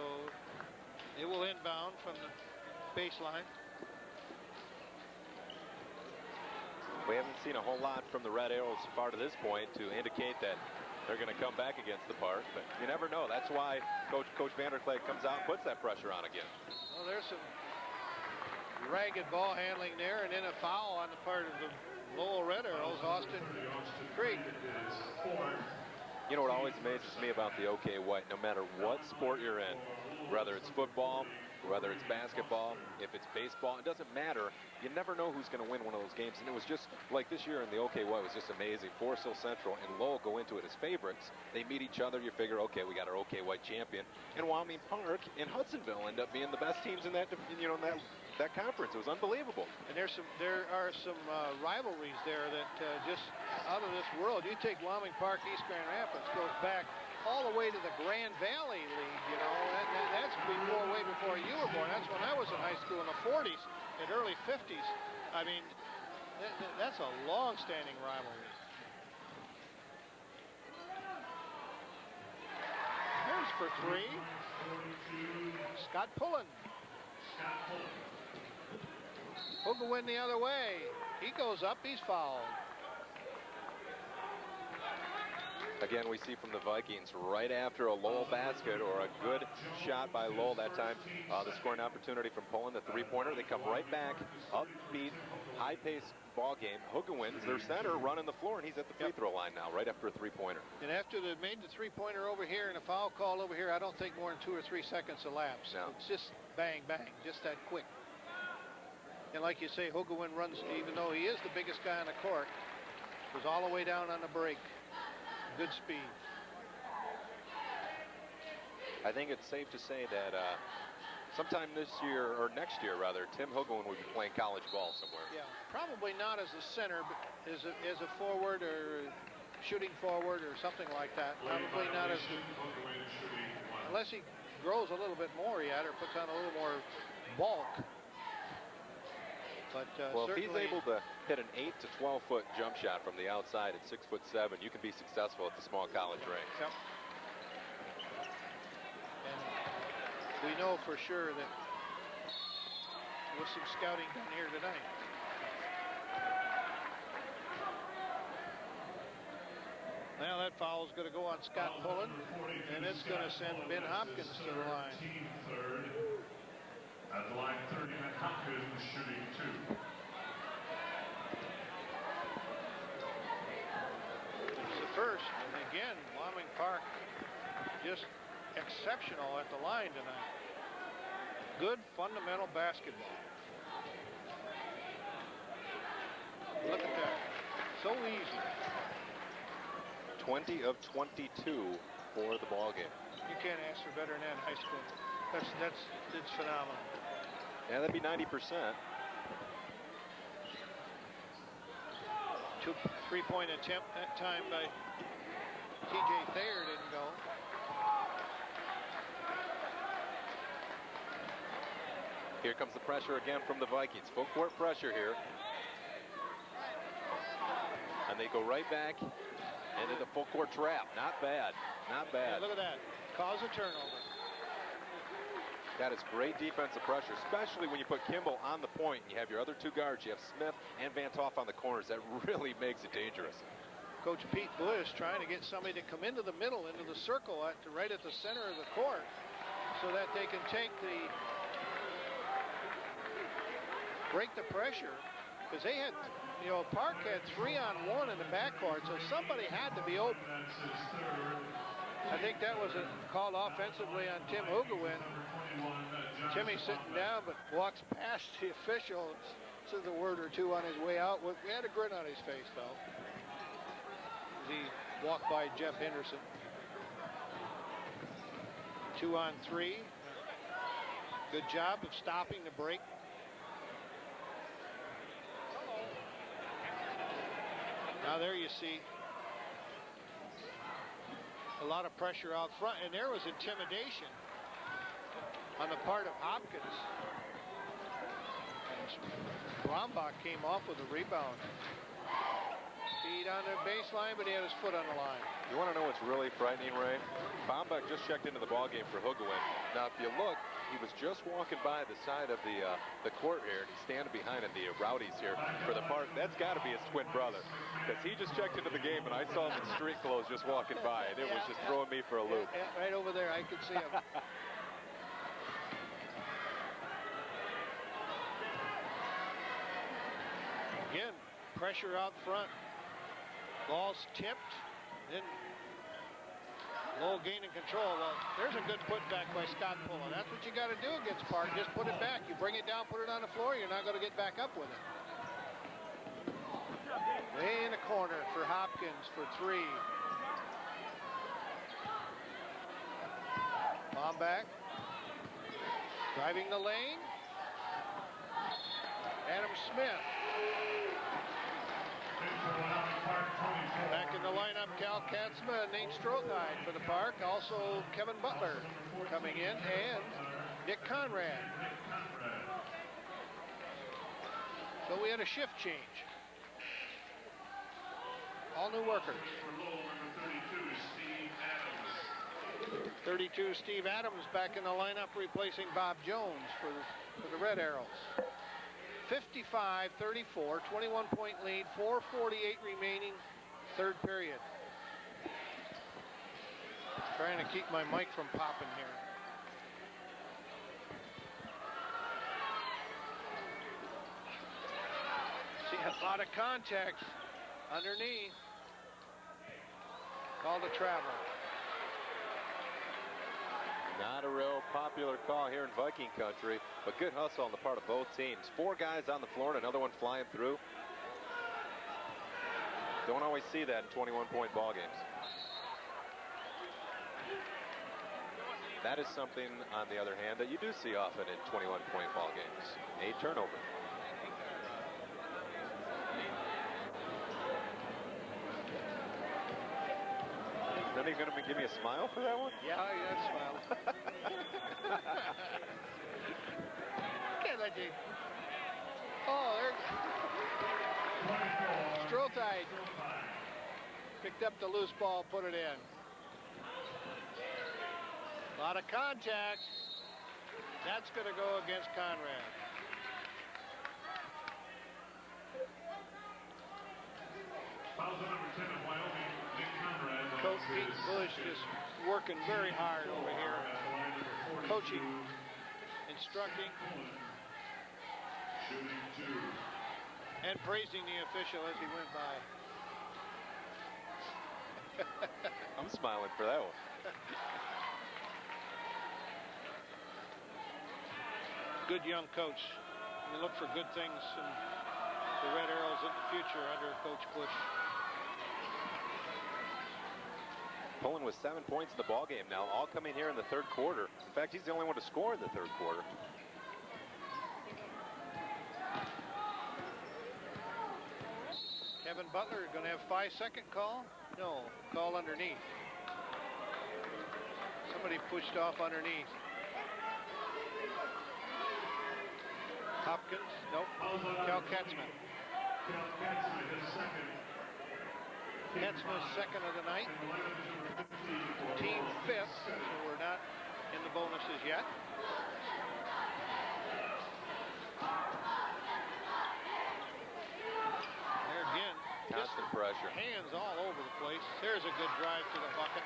it will inbound from the baseline. We haven't seen a whole lot from the Red Arrows so far to this point to indicate that they're going to come back against the Park, but you never know. That's why Coach Vanderklee comes out and puts that pressure on again. Well, there's some ragged ball handling there, and then a foul on the part of the Lowell Red Arrows, Austin Krieg. You know what always amazes me about the OK White, no matter what sport you're in, whether it's football, whether it's basketball, if it's baseball, it doesn't matter. You never know who's going to win one of those games. And it was just like this year in the OK White was just amazing. Forest Hill Central and Lowell go into it as favorites. They meet each other. You figure, okay, we got our OK White champion. And Wyoming Park and Hudsonville end up being the best teams in that, that conference. It was unbelievable. And there are some rivalries there that just out of this world. You take Wyoming Park, East Grand Rapids, goes back all the way to the Grand Valley League, you know. That's way before you were born. That's when I was in high school in the 40s and early 50s. I mean, that's a long-standing rivalry. Here's for 3. Scott Pullen. Hugawin the other way. He goes up, he's fouled. Again, we see from the Vikings right after a Lowell basket or a good shot by Lowell that time, the scoring opportunity from Pullen, the three-pointer. They come right back, upbeat, high-paced ball game. Hugawin's their center running the floor, and he's at the free throw line now, right after a three-pointer. And after they made the three-pointer over here and a foul call over here, I don't think more than 2 or 3 seconds elapsed. No. It's just bang, bang, just that quick. And like you say, Hugawin runs, even though he is the biggest guy on the court, was all the way down on the break. Good speed. I think it's safe to say that sometime this year, or next year rather, Tim Hugawin will be playing college ball somewhere. Yeah, probably not as a center, but as a forward or shooting forward or something like that. Probably not as, unless he grows a little bit more yet or puts on a little more bulk. But well, if he's able to hit an 8 to 12 foot jump shot from the outside at 6'7", you can be successful at the small college range. Yep. And we know for sure that with some scouting done here tonight. Now that foul is going to go on Scott Pullen, and it's going to send Ben Hopkins to the line. At the line, 30, Ben Hopkins shooting 2. It's the first, and again, Wyoming Park just exceptional at the line tonight. Good fundamental basketball. Look at that. So easy. 20 of 22 for the ball game. You can't ask for better than that in high school. It's phenomenal. Yeah, that'd be 90%. 3-point attempt that time by T.J. Thayer didn't go. Here comes the pressure again from the Vikings. Full court pressure here. And they go right back into the full court trap. Not bad. Not bad. Hey, look at that. Cause a turnover. That is great defensive pressure, especially when you put Kimball on the point and you have your other two guards. You have Smith and Van Toff on the corners. That really makes it dangerous. Coach Pete Bush trying to get somebody to come into the middle, into the circle, right at the center of the court, so that they can break the pressure. Because they had, Park had 3-on-1 in the backcourt, so somebody had to be open. I think that was called offensively on Tim Hugawin. Timmy sitting down, but walks past the official, says a word or two on his way out. We had a grin on his face, though, as he walked by Jeff Henderson. 2-on-3. Good job of stopping the break. Now there you see a lot of pressure out front, and there was intimidation on the part of Hopkins. Brombach came off with a rebound. Feed on the baseline, but he had his foot on the line. You want to know what's really frightening, Ray? Brombach just checked into the ballgame for Hugawin. Now, if you look, he was just walking by the side of the court here, and he's standing behind in the rowdies here for the Park. That's got to be his twin brother, because he just checked into the game, and I saw him in street clothes just walking by, and it was just throwing me for a loop. Yeah, right over there, I could see him. Again, pressure out front. Ball's tipped. Then Lowell gaining control. Well, there's a good putback by Scott Pullen. That's what you got to do against Park. Just put it back. You bring it down, put it on the floor. You're not going to get back up with it. Way in the corner for Hopkins for 3. Bombach. Driving the lane. Adam Smith. Back in the lineup, Cal Katzma and Nate Strothide for the Park. Also Kevin Butler coming in, and Nick Conrad. So we had a shift change. All new workers. 32, Steve Adams back in the lineup, replacing Bob Jones for the Red Arrows. 55-34, 21-point lead, 4:48 remaining, third period. Trying to keep my mic from popping here. See a lot of contacts underneath. Call to travel. Not a real popular call here in Viking country, but good hustle on the part of both teams. 4 guys on the floor and another one flying through. Don't always see that in 21-point ball games. That is something, on the other hand, that you do see often in 21-point ball games. A turnover. Is he going to give me a smile for that one? Yeah, smile. Okay, let you. Oh, there. Strothide picked up the loose ball, put it in. A lot of contact. That's going to go against Conrad. Foul number 10 of Wyoming, Nick Conrad. Coach Pete Bush just working very hard over here. Coaching, instructing, and praising the official as he went by. I'm smiling for that one. good young coach. We look for good things in the Red Arrows in the future under Coach Bush. Pulling with 7 points in the ball game now, all coming here in the third quarter. In fact, he's the only one to score in the third quarter. Kevin Butler going to have 5-second call? No, call underneath. Somebody pushed off underneath. Hopkins, nope. Cal Katzman. Katzman's second of the night. Team fifth, so we're not in the bonuses yet. There again, constant pressure. Hands all over the place. There's a good drive to the bucket.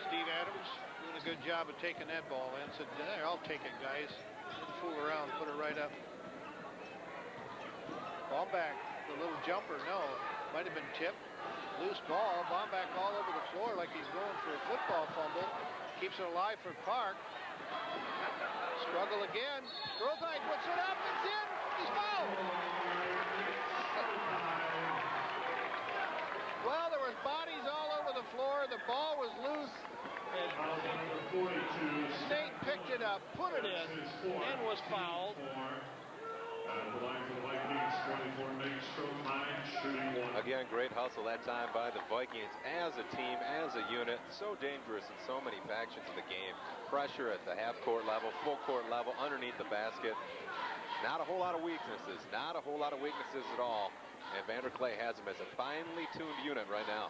Steve Adams doing a good job of taking that ball in. Said, there, I'll take it, guys. Didn't fool around, put it right up. Baumbach, the little jumper, no. Might have been tipped. Loose ball. Baumbach all over the floor like he's going for a football fumble. Keeps it alive for Park. Struggle again. Strothine puts it up. It's in. He's fouled. Well, there was bodies all over the floor. The ball was loose. And State picked it up, put it in, and was fouled. Again, great hustle that time by the Vikings as a team, as a unit. So dangerous in so many factions of the game. Pressure at the half-court level, full-court level, underneath the basket. Not a whole lot of weaknesses. Not a whole lot of weaknesses at all. And Vanderklay has them as a finely tuned unit right now.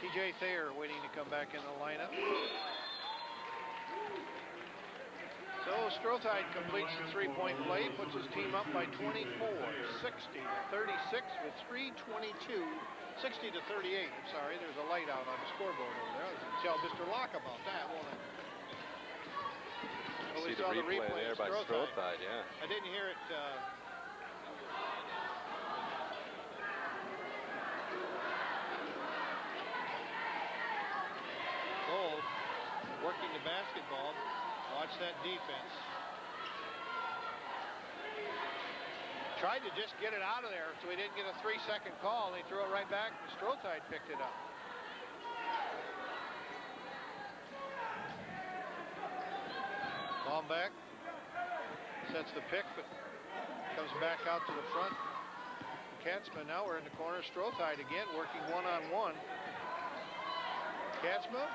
TJ Thayer waiting to come back in the lineup. So Strothine completes the three-point play, puts his team up by 24, 60-36 with 3:22, 60-38. I'm sorry, there's a light out on the scoreboard over there. I can tell Mr. Locke about that, won't I? Well, we saw the replay there by Strothine, yeah. I didn't hear it. Lowell working the basketball. Watch that defense. Tried to just get it out of there so he didn't get a 3-second call, and he threw it right back, and Strothine picked it up. Baumbach sets the pick, but comes back out to the front. Katzman, now we're in the corner. Strothine again working one-on-one. Katzman.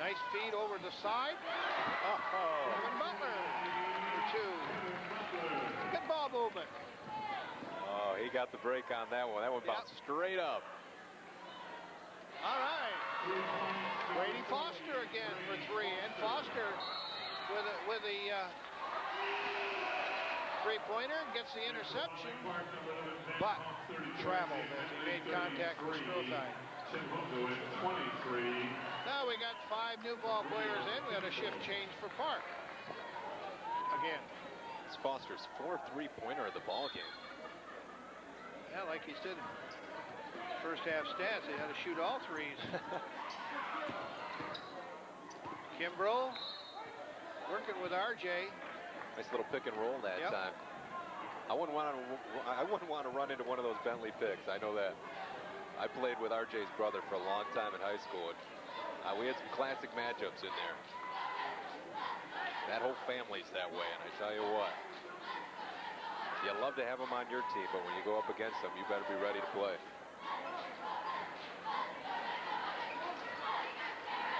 Nice feed over the side. Kevin Butler for two. Good ball movement. Oh, he got the break on that one. That one bounced straight up. All right. Brady Foster again for three. And Foster with the three-pointer gets the interception, but traveled as he made contact with Strothine. Now we got 5 new ball players in. We had a shift change for Park. Again. It's Foster's 4th three-pointer of the ball game. Yeah, like he said in first half stats, they had to shoot all threes. Kimbrough working with RJ. Nice little pick and roll that time. I wouldn't want to run into one of those Bentley picks. I know that. I played with RJ's brother for a long time in high school. And, we had some classic matchups in there. That whole family's that way, and I tell you what, you love to have them on your team, but when you go up against them, you better be ready to play.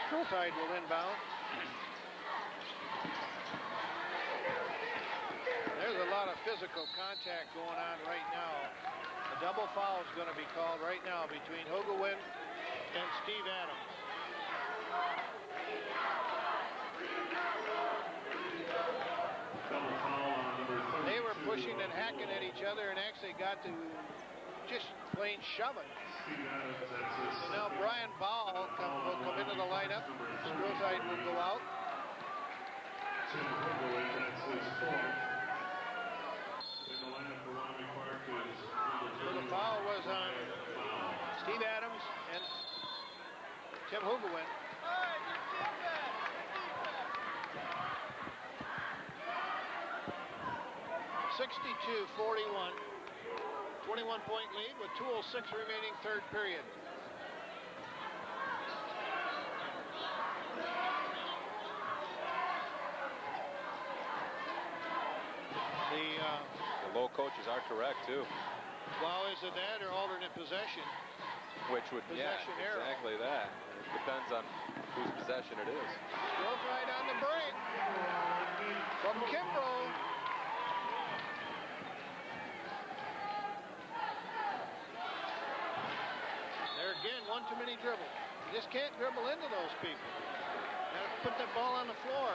Strothine will inbound. There's a lot of physical contact going on right now. A double foul is going to be called right now between Hugawin and Steve Adams. They were pushing and hacking at each other and actually got to just plain shoving. So now Brian Ball will come into the lineup. Strothine will go out. So the foul was on Steve Adams and Tim Hugawin. 62-41. 21-point lead with 2:06 remaining third period. The Lowell coaches are correct, too. Well, is it that or alternate possession? Which would, Possession yeah, arrow. exactly that. It depends on whose possession it is. Goes right on the break from Kimbrough. There again, one too many dribbles. You just can't dribble into those people. You gotta put that ball on the floor.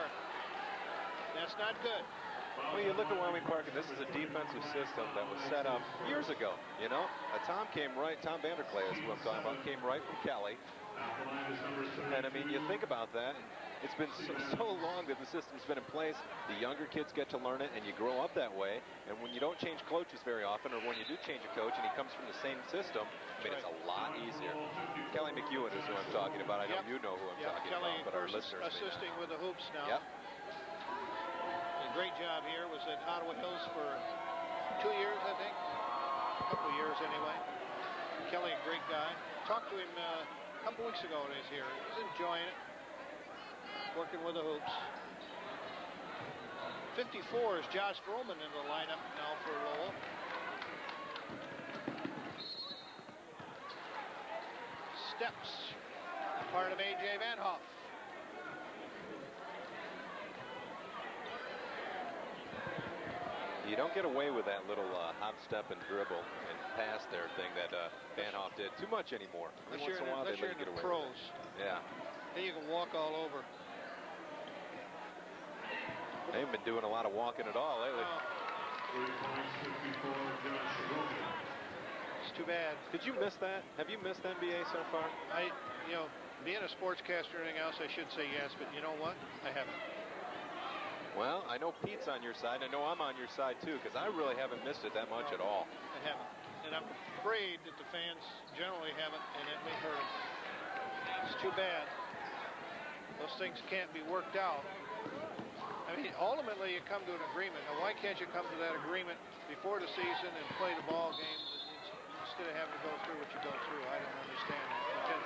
That's not good. Well, you look at Wyoming Park, and this is a defensive system that was set up years ago, you know? Tom Vanderklay is who I'm talking about, came right from Kelly. And, I mean, you think about that, and it's been so long that the system's been in place. The younger kids get to learn it, and you grow up that way. And when you don't change coaches very often, or when you do change a coach and he comes from the same system, I mean, it's a lot easier. Kelly McEwen is who I'm talking about. I know you know who I'm talking Kelly, about, but our listeners may not. assisting with the hoops now. Yep. Great job here. Was at Ottawa Hills for 2 years, I think. A couple years anyway. Kelly, a great guy. Talked to him a couple weeks ago when he was here. He's enjoying it. Working with the hoops. 54 is Josh Vroman in the lineup now for Lowell. Steps. Part of A.J. Van Hoff. You don't get away with that little hop, step, and dribble and pass there thing that Van Hoff did too much anymore. Every once in a while they let you get away with it. Yeah. Then you can walk all over. They haven't been doing a lot of walking at all lately. It's too bad. Did you miss that? Have you missed NBA so far? You know, being a sportscaster and everything else, I should say yes, but you know what? I haven't. Well, I know Pete's on your side. I know I'm on your side, too, because I really haven't missed it that much at all. I haven't. And I'm afraid that the fans generally haven't, and it may hurt them. It's too bad. Those things can't be worked out. I mean, ultimately, you come to an agreement. Now, why can't you come to that agreement before the season and play the ball game instead of having to go through what you go through? I don't understand that. Because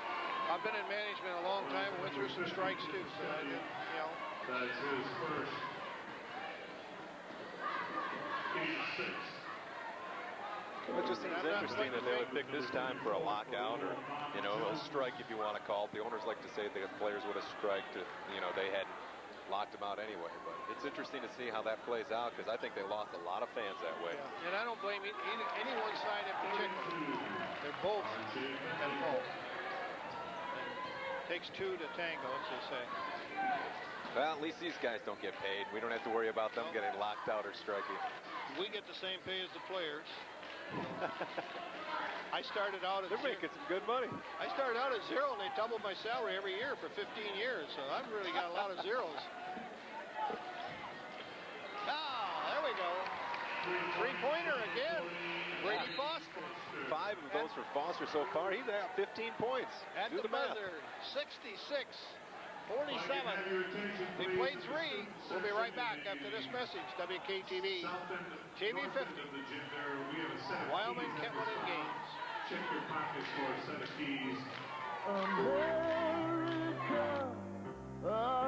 I've been in management a long time and went through some strikes, too, so I didn't, you know. That's his first. It just seems interesting that they would pick this time for a lockout or, you know, a strike if you want to call it. The owners like to say the players would have striked if, you know, they hadn't locked them out anyway. But it's interesting to see how that plays out because I think they lost a lot of fans that way. Yeah. And I don't blame any one side in particular. They're both at fault. It takes two to tango, as they say. Well, at least these guys don't get paid. We don't have to worry about them getting locked out or striking. We get the same pay as the players. I started out at They're making some good money. I started out at zero, and they doubled my salary every year for 15 years, so I've really got a lot of zeros. Ah, there we go. Three-pointer again. Brady Foster. 5 of those for Foster so far. He's at 15 points. At the buzzer, 66-47. They played 3. We'll be right back after this message. WKTV, TV 50. Wyoming, Kentland, and Gaines. Check your pockets for a set of keys. America,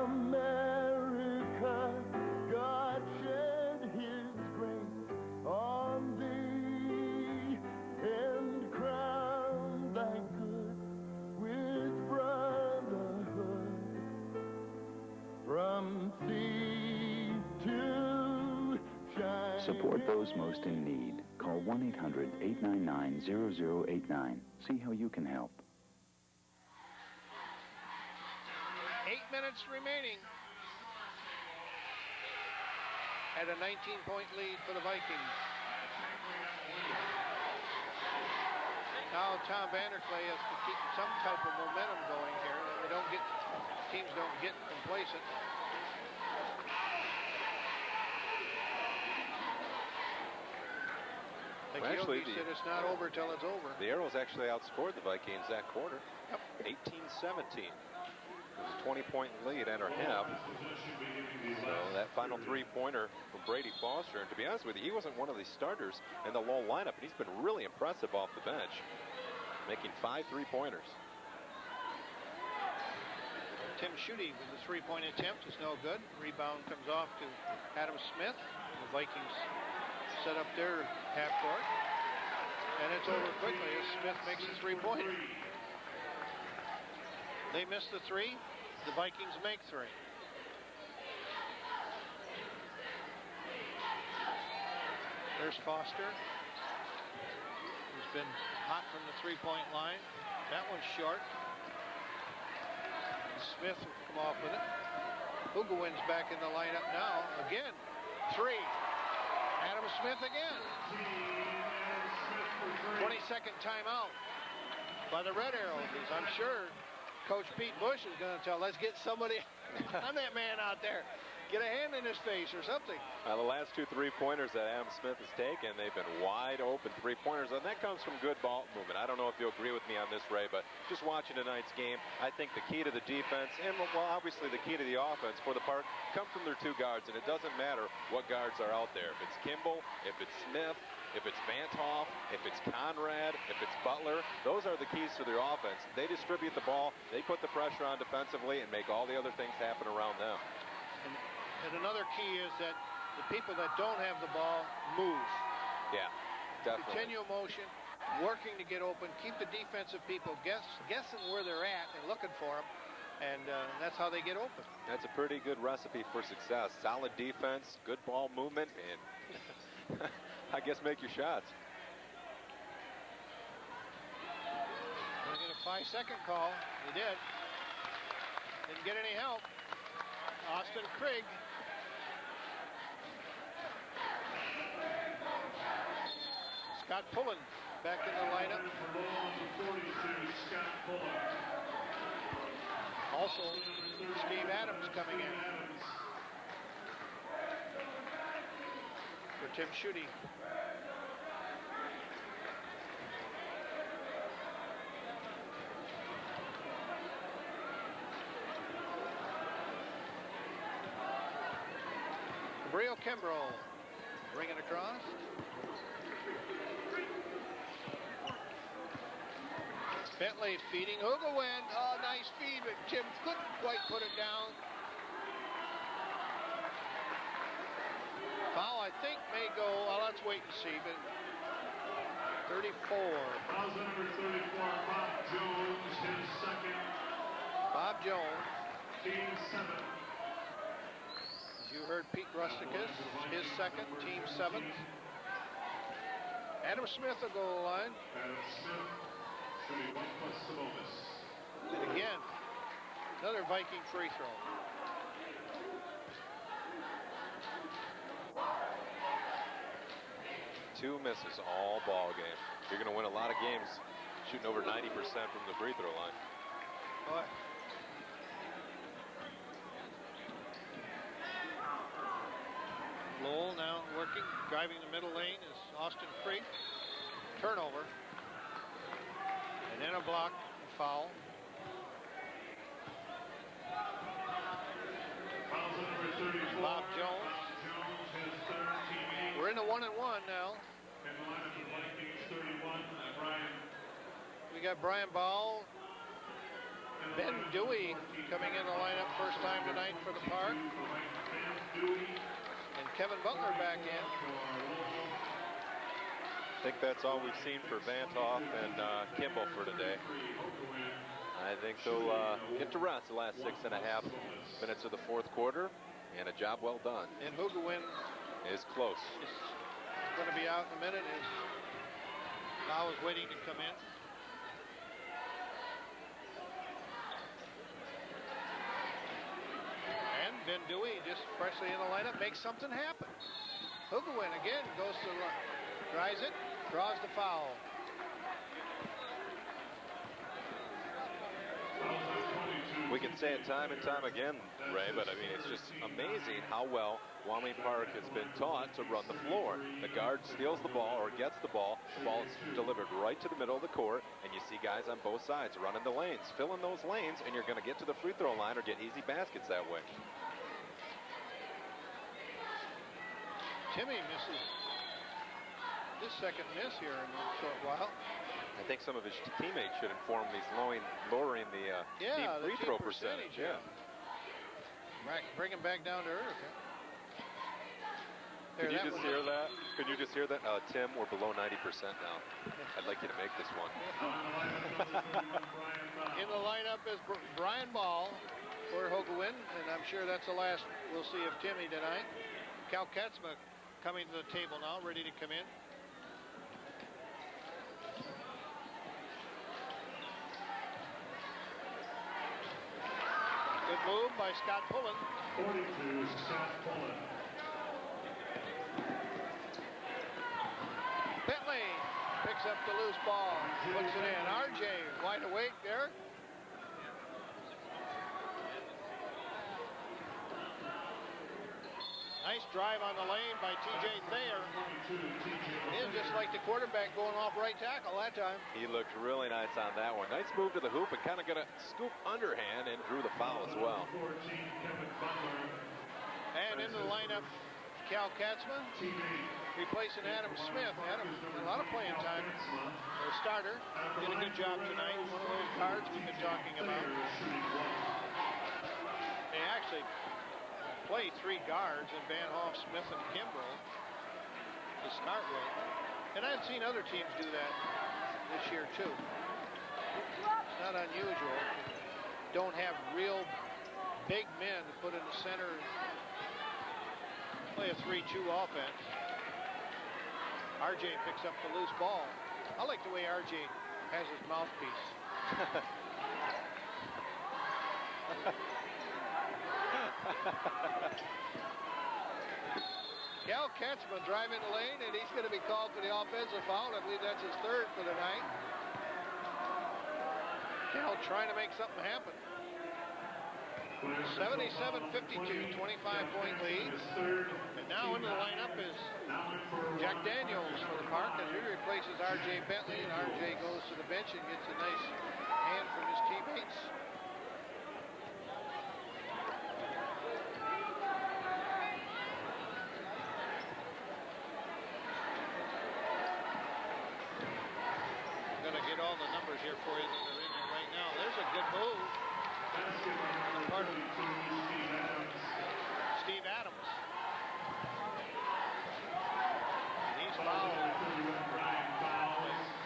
America, God shed his grace on thee and crowned thy good with brotherhood from sea to shining. Support those most in need. Call 1-800-899-0089. See how you can help. 8 minutes remaining. At a 19-point lead for the Vikings. Now Tom Vanderklay has to keep some type of momentum going here. Teams don't get complacent. Well, actually, said it's not over till it's over. The Arrows actually outscored the Vikings that quarter. 18-17. It was a 20-point lead at our half. So that Final three-pointer from Brady Foster. And to be honest with you, he wasn't one of the starters in the Lowell lineup, and he's been really impressive off the bench, making 5 three-pointers. Tim Schutte with the three-point attempt is no good. Rebound comes off to Adam Smith. The Vikings set up their half court. And it's over quickly as Smith makes a three-pointer. They miss the three. The Vikings make 3. There's Foster, who's been hot from the three-point line. That one's short. Smith will come off with it. Hugawin's back in the lineup now. Again, 3. Adam Smith again. 22nd timeout by the Red Arrows. I'm sure Coach Pete Bush is going to tell, let's get somebody on that man out there. Get a hand in his face or something. The last 2 three-pointers that Adam Smith has taken, they've been wide open three-pointers, and that comes from good ball movement. I don't know if you'll agree with me on this, Ray, but just watching tonight's game, I think the key to the defense and, well, obviously the key to the offense for the Park come from their 2 guards, and it doesn't matter what guards are out there. If it's Kimball, if it's Smith, if it's Vantoff, if it's Conrad, if it's Butler, those are the keys to their offense. They distribute the ball, they put the pressure on defensively, and make all the other things happen around them. And another key is that the people that don't have the ball move. Yeah, definitely. Continue motion, working to get open, keep the defensive people guessing where they're at and looking for them, and that's how they get open. That's a pretty good recipe for success. Solid defense, good ball movement, and I guess make your shots. Gonna get a 5-second call. He did. Didn't get any help. Austin Krigg. Scott Pullen back in the lineup. Also, Steve Adams coming in for Tim Schutte. Gabriel Kimbrough bringing across. Bentley feeding Hugawin. Oh, nice feed, but Tim couldn't quite put it down. Foul, I think, may go. Well, let's wait and see. But 34. Fouls number 34, Bob Jones, his second. Bob Jones. Team 7. As you heard, Pete Rusticus, his second, team 7th. Adam Smith will go to the line. Adam Smith. And again, another Viking free throw. Two misses all ball game. You're going to win a lot of games shooting over 90% from the free throw line. Boy. Lowell now working, driving the middle lane is Austin Krigg. Turnover. And then a block and foul. Bob Jones. We're in the 1-1 now. We got Brian Ball. Ben Dewey coming in the lineup first time tonight for the Park. And Kevin Butler back in. I think that's all we've seen for Vantoff and Kimball for today. I think they'll get to rest the last 6.5 minutes of the fourth quarter, and a job well done. And Hugawin is close. Is going to be out in a minute as Lau is waiting to come in. And Ben Dewey just freshly in the lineup makes something happen. Hugawin again goes to the line, tries it, draws the foul. We can say it time and time again, Ray, but I mean, it's just amazing how well Wyoming Park has been taught to run the floor. The guard steals the ball or gets the ball is delivered right to the middle of the court, and you see guys on both sides running the lanes. Fill in those lanes, and you're going to get to the free throw line or get easy baskets that way. Timmy misses his second miss here in a short while. I think some of his teammates should inform him he's lowering the team free throw percentage. Yeah. Bring him back down to earth. Could you just hear that? Could you just hear that? Tim, we're below 90% now. I'd like you to make this one. In the lineup is Brian Ball for Hoogewin, and I'm sure that's the last we'll see of Timmy tonight. Cal Katzma coming to the table now, ready to come in. Good move by Scott Pullen. 42, Scott Pullen. Bentley picks up the loose ball, puts it in. RJ wide awake there. Nice drive on the lane by T.J. Thayer. It's just like the quarterback going off right tackle that time. He looked really nice on that one. Nice move to the hoop and kind of got a scoop underhand and drew the foul as well. And into the lineup, Cal Katzma replacing Adam Smith. Adam, a lot of playing time. Their starter did a good job tonight. One of those guards we've been talking about. They actually play three guards in Van Hoff, Smith, and Kimbrell to start with. And I've seen other teams do that this year too. It's not unusual. Don't have real big men to put in the center. Play a 3-2 offense. RJ picks up the loose ball. I like the way RJ has his mouthpiece. Cal Katzma driving the lane, and he's going to be called for the offensive foul. I believe that's his third for the night. Cal trying to make something happen. 77-52, 25-point lead. And now into the lineup is Jack Daniels for the Park, as he replaces R.J. Bentley, and R.J. goes to the bench and gets a nice hand from his teammates. I'm going to get all the numbers here for you that are in there right now. There's a good move. Part of Steve Adams. And he's fouled.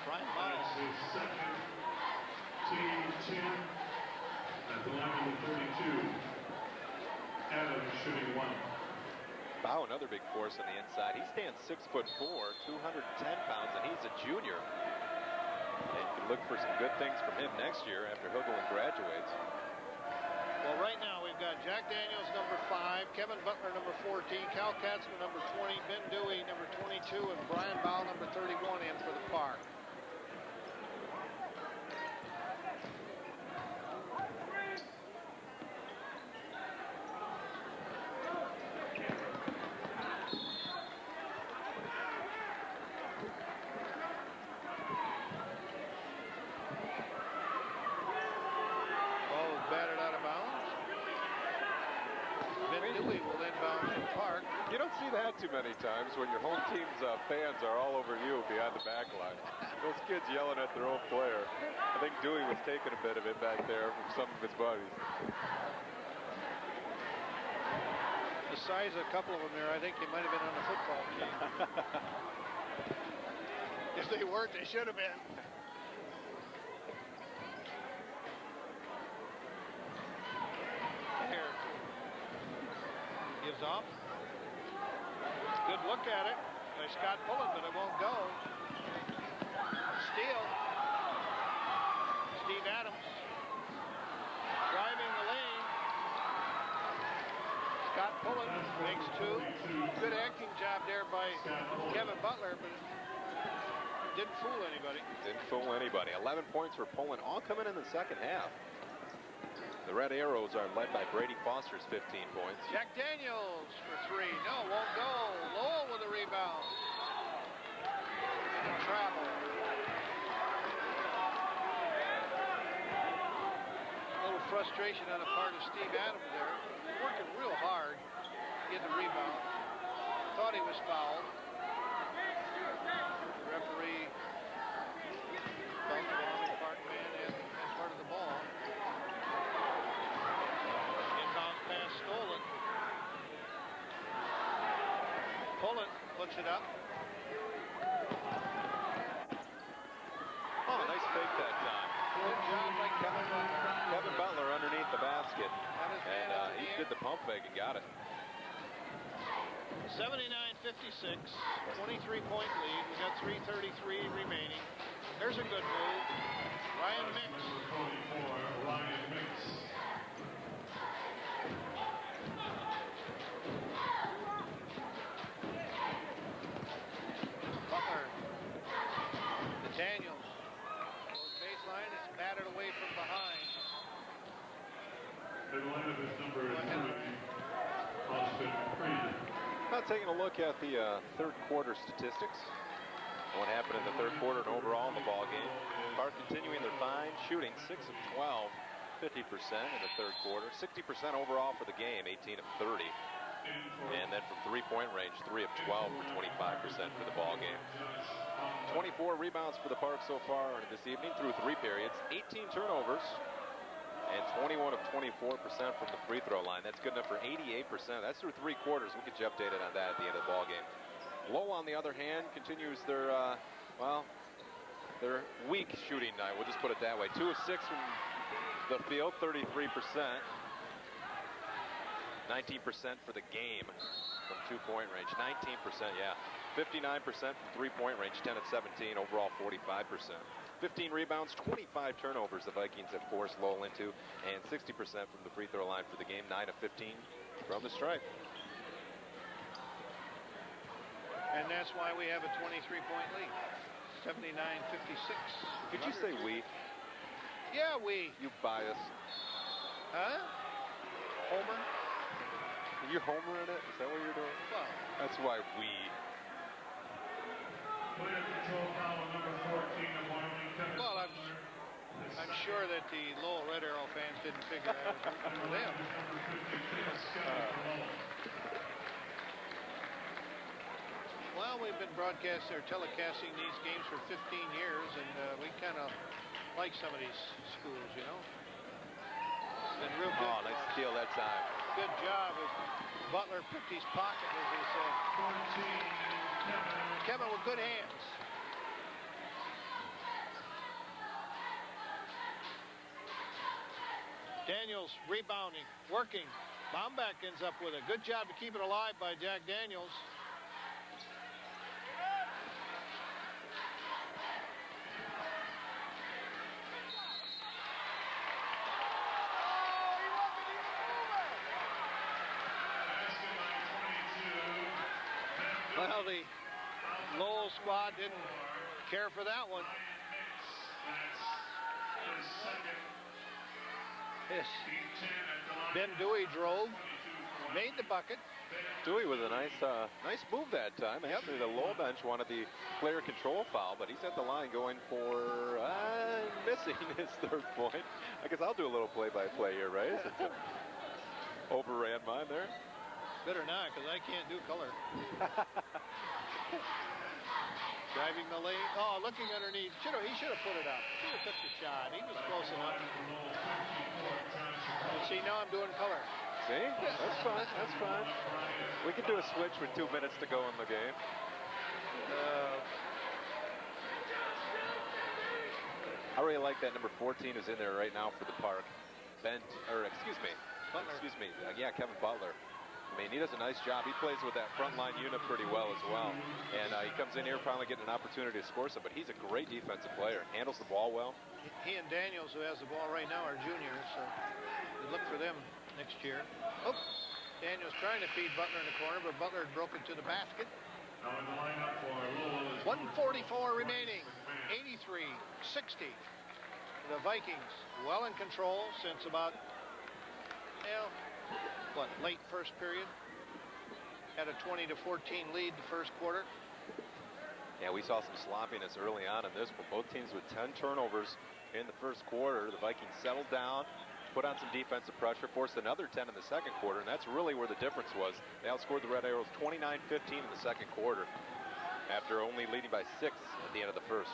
Brian Miles. His second, team 10 at the line of 32. Adams shooting one. Bow, another big force on the inside. He stands 6'4", 210 pounds, and he's a junior. And you can look for some good things from him next year after Hoogewin graduates. Well, right now we've got Jack Daniels, number 5, Kevin Butler, number 14, Cal Katzma, number 20, Ben Dewey, number 22, and Brian Bowell, number 31, in for the Park. You don't see that too many times when your home team's fans are all over you behind the back line. Those kids yelling at their own player. I think Dewey was taking a bit of it back there from some of his buddies. The size of a couple of them there, I think they might have been on the football team. If they weren't, they should have been. Here. Gives off. Good look at it by Scott Pullen, but it won't go. Steal. Steve Adams driving the lane. Scott Pullen makes two. Good acting job there by Kevin Butler, but didn't fool anybody. Didn't fool anybody. 11 points for Pullen, all coming in the second half. The Red Arrows are led by Brady Foster's 15 points. Jack Daniels for 3. No, won't go. Lowell with a rebound. And travel. A little frustration on the part of Steve Adams there. Working real hard to get the rebound. Thought thought he was fouled. The referee felt the Wyoming Park man had part of the ball. Inbound pass stolen. Pullen puts it up. Oh, nice fake that time. Good job by Kevin Butler. Kevin Butler underneath the basket. And he did the pump fake and got it. 79-56, 23-point lead. We got 3:33 remaining. There's a good move. Ryan Mix. Ryan Mix. Butler. To Daniels. Goes baseline. It's batted away from behind. The line is number 3, Austin Fraser. Now taking a look at the third quarter statistics. What happened in the third quarter and overall in the ball game. Park continuing their fine shooting, 6 of 12, 50% in the third quarter, 60% overall for the game, 18 of 30. And then from three-point range, 3 of 12 for 25% for the ball game. 24 rebounds for the Park so far this evening through 3 periods, 18 turnovers, and 21 of 24% from the free throw line. That's good enough for 88%. That's through 3 quarters. We'll get you updated on that at the end of the ball game. Lowell, on the other hand, continues their, their weak shooting night. We'll just put it that way. 2 of 6 from the field, 33%. 19% for the game from 2-point range. 19%, yeah. 59% from 3-point range, 10 of 17. Overall, 45%. 15 rebounds, 25 turnovers the Vikings have forced Lowell into, and 60% from the free throw line for the game. 9 of 15 from the stripe. And that's why we have a 23-point lead. 79-56. Did you say we? Yeah, we. You bias. Huh? Homer? You're homering it? Is that what you're doing? Well. That's why we. Player control foul number 14 of Wyoming, Kevin Well, Butler. I'm sure that the Lowell Red Arrow fans didn't figure that was for them. Well, we've been broadcasting or telecasting these games for 15 years, and we kind of like some of these schools, you know. It's been real good. Oh, nice steal that time. Good job as Butler picked his pocket, as they say. 14, Kevin with good hands. Daniels rebounding, working. Baumbach ends up with it. Good job to keep it alive by Jack Daniels. Well, the Lowell squad didn't care for that one. Yes. Ben Dewey drove, made the bucket. Dewey with a nice move that time. Actually, the Lowell bench wanted the player control foul, but he's at the line going for missing his third point. I guess I'll do a little play-by-play here, right? Overran mine there. Better not, because I can't do color. Driving the lane. Oh, looking underneath. He should have put it up. Should have took the shot. He was close enough. See, now I'm doing color. See? That's fine. That's fine. We can do a switch with 2 minutes to go in the game. I really like that number 14 who's in there right now for the Park. Kevin Butler. I mean, he does a nice job. He plays with that front line unit pretty well as well. And he comes in here finally getting an opportunity to score some, but he's a great defensive player. Handles the ball well. He and Daniels, who has the ball right now, are juniors, so look for them next year. Oh, Daniels trying to feed Butler in the corner, but Butler had broken to the basket. Now in the lineup for Lowell is 1:44 remaining. 83-60. The Vikings well in control since about, late first period. Had a 20-14 lead the first quarter. Yeah, we saw some sloppiness early on in this, but both teams with 10 turnovers in the first quarter. The Vikings settled down, put on some defensive pressure, forced another 10 in the second quarter, and that's really where the difference was. They outscored the Red Arrows 29-15 in the second quarter after only leading by 6 at the end of the first.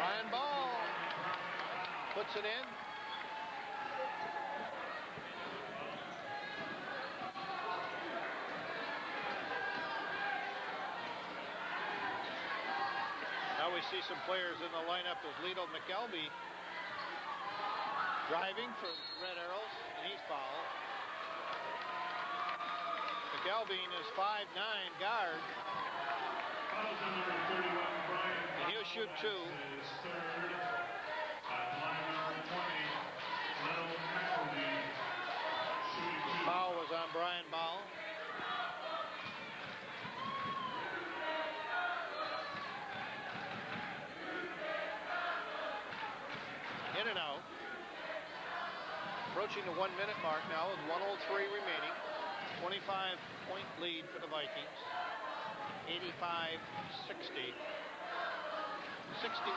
Brian Ball puts it in. Now we see some players in the lineup as Lito McElvey driving for Red Arrows, and he's fouled. McElvey is 5'9" guard. And he'll shoot 2. Foul was on Brian Ball. In and out. Approaching the 1-minute mark now with 1:03 remaining. 25-point lead for the Vikings. 85-60. 61.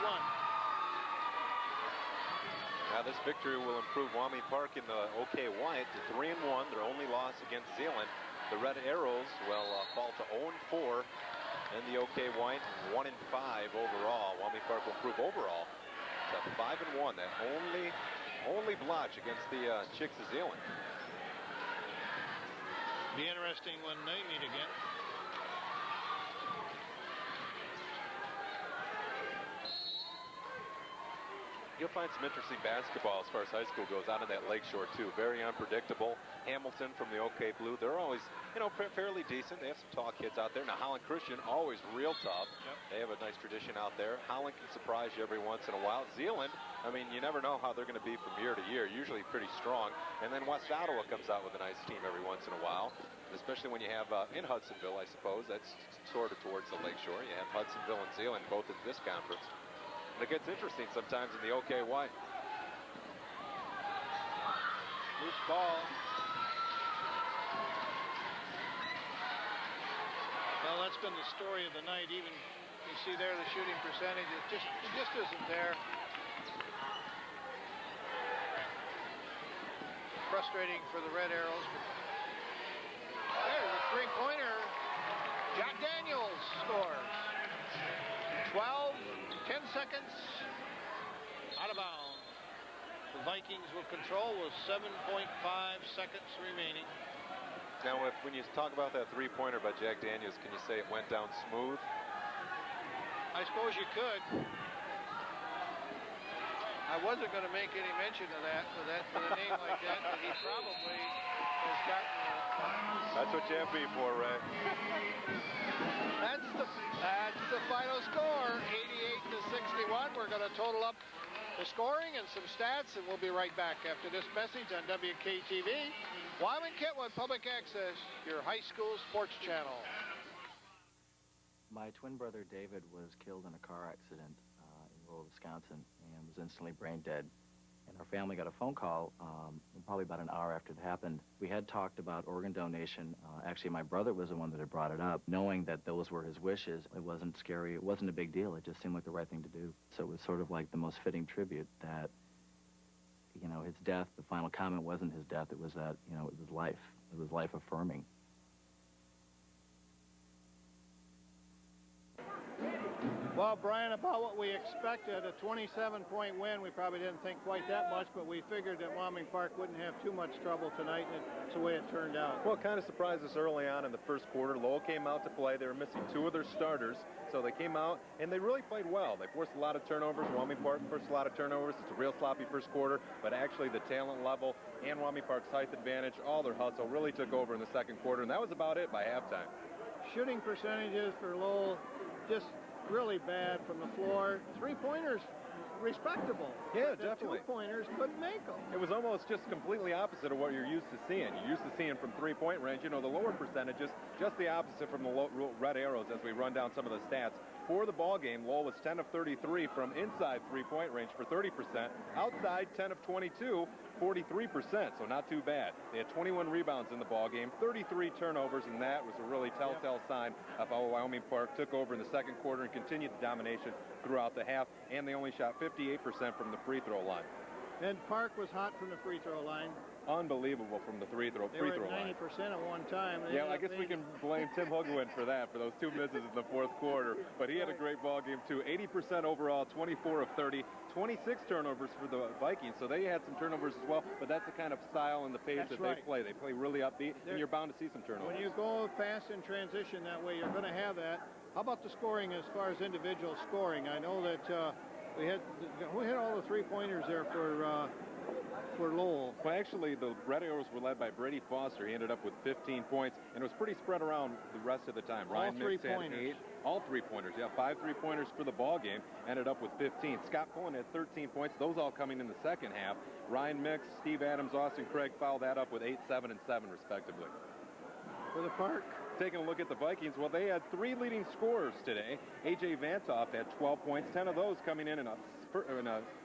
Now this victory will improve Wyoming Park in the OK White to 3-1, their only loss against Zeeland. The Red Arrows will fall to 0-4 in the OK White, 1-5 overall. Wyoming Park will improve overall to 5-1. That only blotch against the Chicks of Zeeland. Be interesting when they meet again. You'll find some interesting basketball as far as high school goes out in that Lakeshore too. Very unpredictable. Hamilton from the OK Blue, they're always, fairly decent. They have some tall kids out there. Now Holland Christian, always real tough. Yep. They have a nice tradition out there. Holland can surprise you every once in a while. Zeeland, you never know how they're going to be from year to year. Usually pretty strong. And then West Ottawa comes out with a nice team every once in a while. Especially when you have in Hudsonville, I suppose. That's sort of towards the Lakeshore. You have Hudsonville and Zeeland both in this conference. And it gets interesting sometimes in the OK White. Loose ball. Well, that's been the story of the night. Even you see there the shooting percentage. It just isn't there. Frustrating for the Red Arrows. There's a three-pointer. Jack Daniels scores. 10 seconds out of bounds. The Vikings will control with 7.5 seconds remaining. Now, when you talk about that three-pointer by Jack Daniels, can you say it went down smooth? I suppose you could. I wasn't going to make any mention of that with a name like that, but he probably has gotten. That's what you have me for, Ray. That's the final score, 88-61. We're going to total up the scoring and some stats, and we'll be right back after this message on WKTV, Wyoming Kentwood Public Access, your high school sports channel. My twin brother David was killed in a car accident in Lowell, Wisconsin, and was instantly brain dead. And our family got a phone call probably about an hour after it happened. We had talked about organ donation. Actually, my brother was the one that had brought it up. Knowing that those were his wishes, it wasn't scary. It wasn't a big deal. It just seemed like the right thing to do. So it was sort of like the most fitting tribute that, his death, the final comment wasn't his death. It was that, it was life. It was life affirming. Well, Brian, about what we expected, a 27-point win. We probably didn't think quite that much, but we figured that Wyoming Park wouldn't have too much trouble tonight, and it's the way it turned out. Well, it kind of surprised us early on in the first quarter. Lowell came out to play. They were missing 2 of their starters, so they came out, and they really played well. They forced a lot of turnovers. Wyoming Park forced a lot of turnovers. It's a real sloppy first quarter, but actually the talent level and Wyoming Park's height advantage, all their hustle, really took over in the second quarter, and that was about it by halftime. Shooting percentages for Lowell just really bad from the floor. Three-pointers, respectable. Yeah, definitely. 2-pointers couldn't make them. It was almost just completely opposite of what you're used to seeing. You're used to seeing from three-point range, the lower percentages, just the opposite from the Red Arrows as we run down some of the stats. For the ball game, Lowell was 10 of 33 from inside three-point range for 30%. Outside, 10 of 22, 43%, so not too bad. They had 21 rebounds in the ball game, 33 turnovers, and that was a really telltale sign of how Wyoming Park took over in the second quarter and continued the domination throughout the half, and they only shot 58% from the free throw line. And Park was hot from the free throw line. Unbelievable from the free throw They were line. at 90% at one time. Yeah, I guess we can blame Tim Hugwin for that, for those 2 misses in the fourth quarter. But he had a great ball game, too. 80% overall, 24 of 30, 26 turnovers for the Vikings. So they had some turnovers as well, but that's the kind of style and the pace that they play. They play really upbeat, and you're bound to see some turnovers. When you go fast in transition that way, you're going to have that. How about the scoring as far as individual scoring? I know that we had all the three-pointers there for Lowell. Well, actually, the Red Arrows were led by Brady Foster. He ended up with 15 points, and it was pretty spread around the rest of the time. Ryan Mix had 8. All three-pointers. Yeah, 5 3-pointers for the ball game. Ended up with 15. Scott Pullen had 13 points. Those all coming in the second half. Ryan Mix, Steve Adams, Austin Craig fouled that up with 8, 7, and 7, respectively. For the Park. Taking a look at the Vikings, well, they had 3 leading scorers today. A.J. Vantoff had 12 points, 10 of those coming in a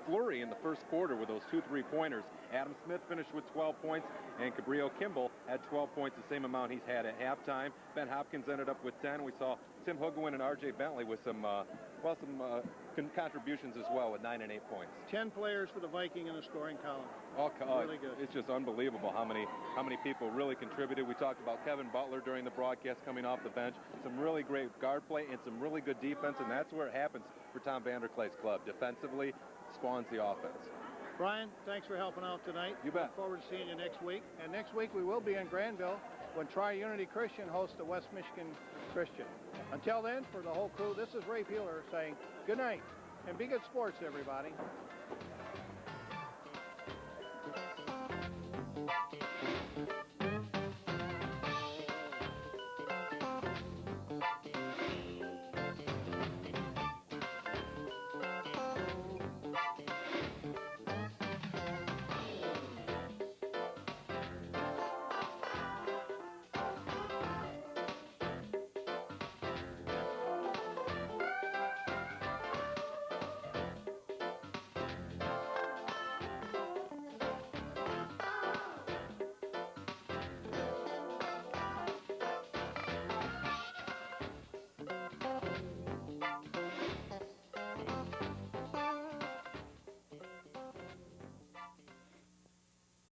flurry in the first quarter with those 2 3-pointers. Adam Smith finished with 12 points, and Cabrillo Kimball had 12 points, the same amount he's had at halftime. Ben Hopkins ended up with 10. We saw Tim Hugwin and R.J. Bentley with some contributions as well with 9 and 8 points. 10 players for the Viking in the scoring column. Really good. It's just unbelievable how many people really contributed. We talked about Kevin Butler during the broadcast coming off the bench. Some really great guard play and some really good defense, and that's where it happens for Tom Vanderklay's club. Defensively spawns the offense. Brian, thanks for helping out tonight. You bet. Look forward to seeing you next week. And next week we will be in Granville when Tri-Unity Christian hosts the West Michigan Christian. Until then, for the whole crew, this is Ray Peeler saying good night and be good sports, everybody.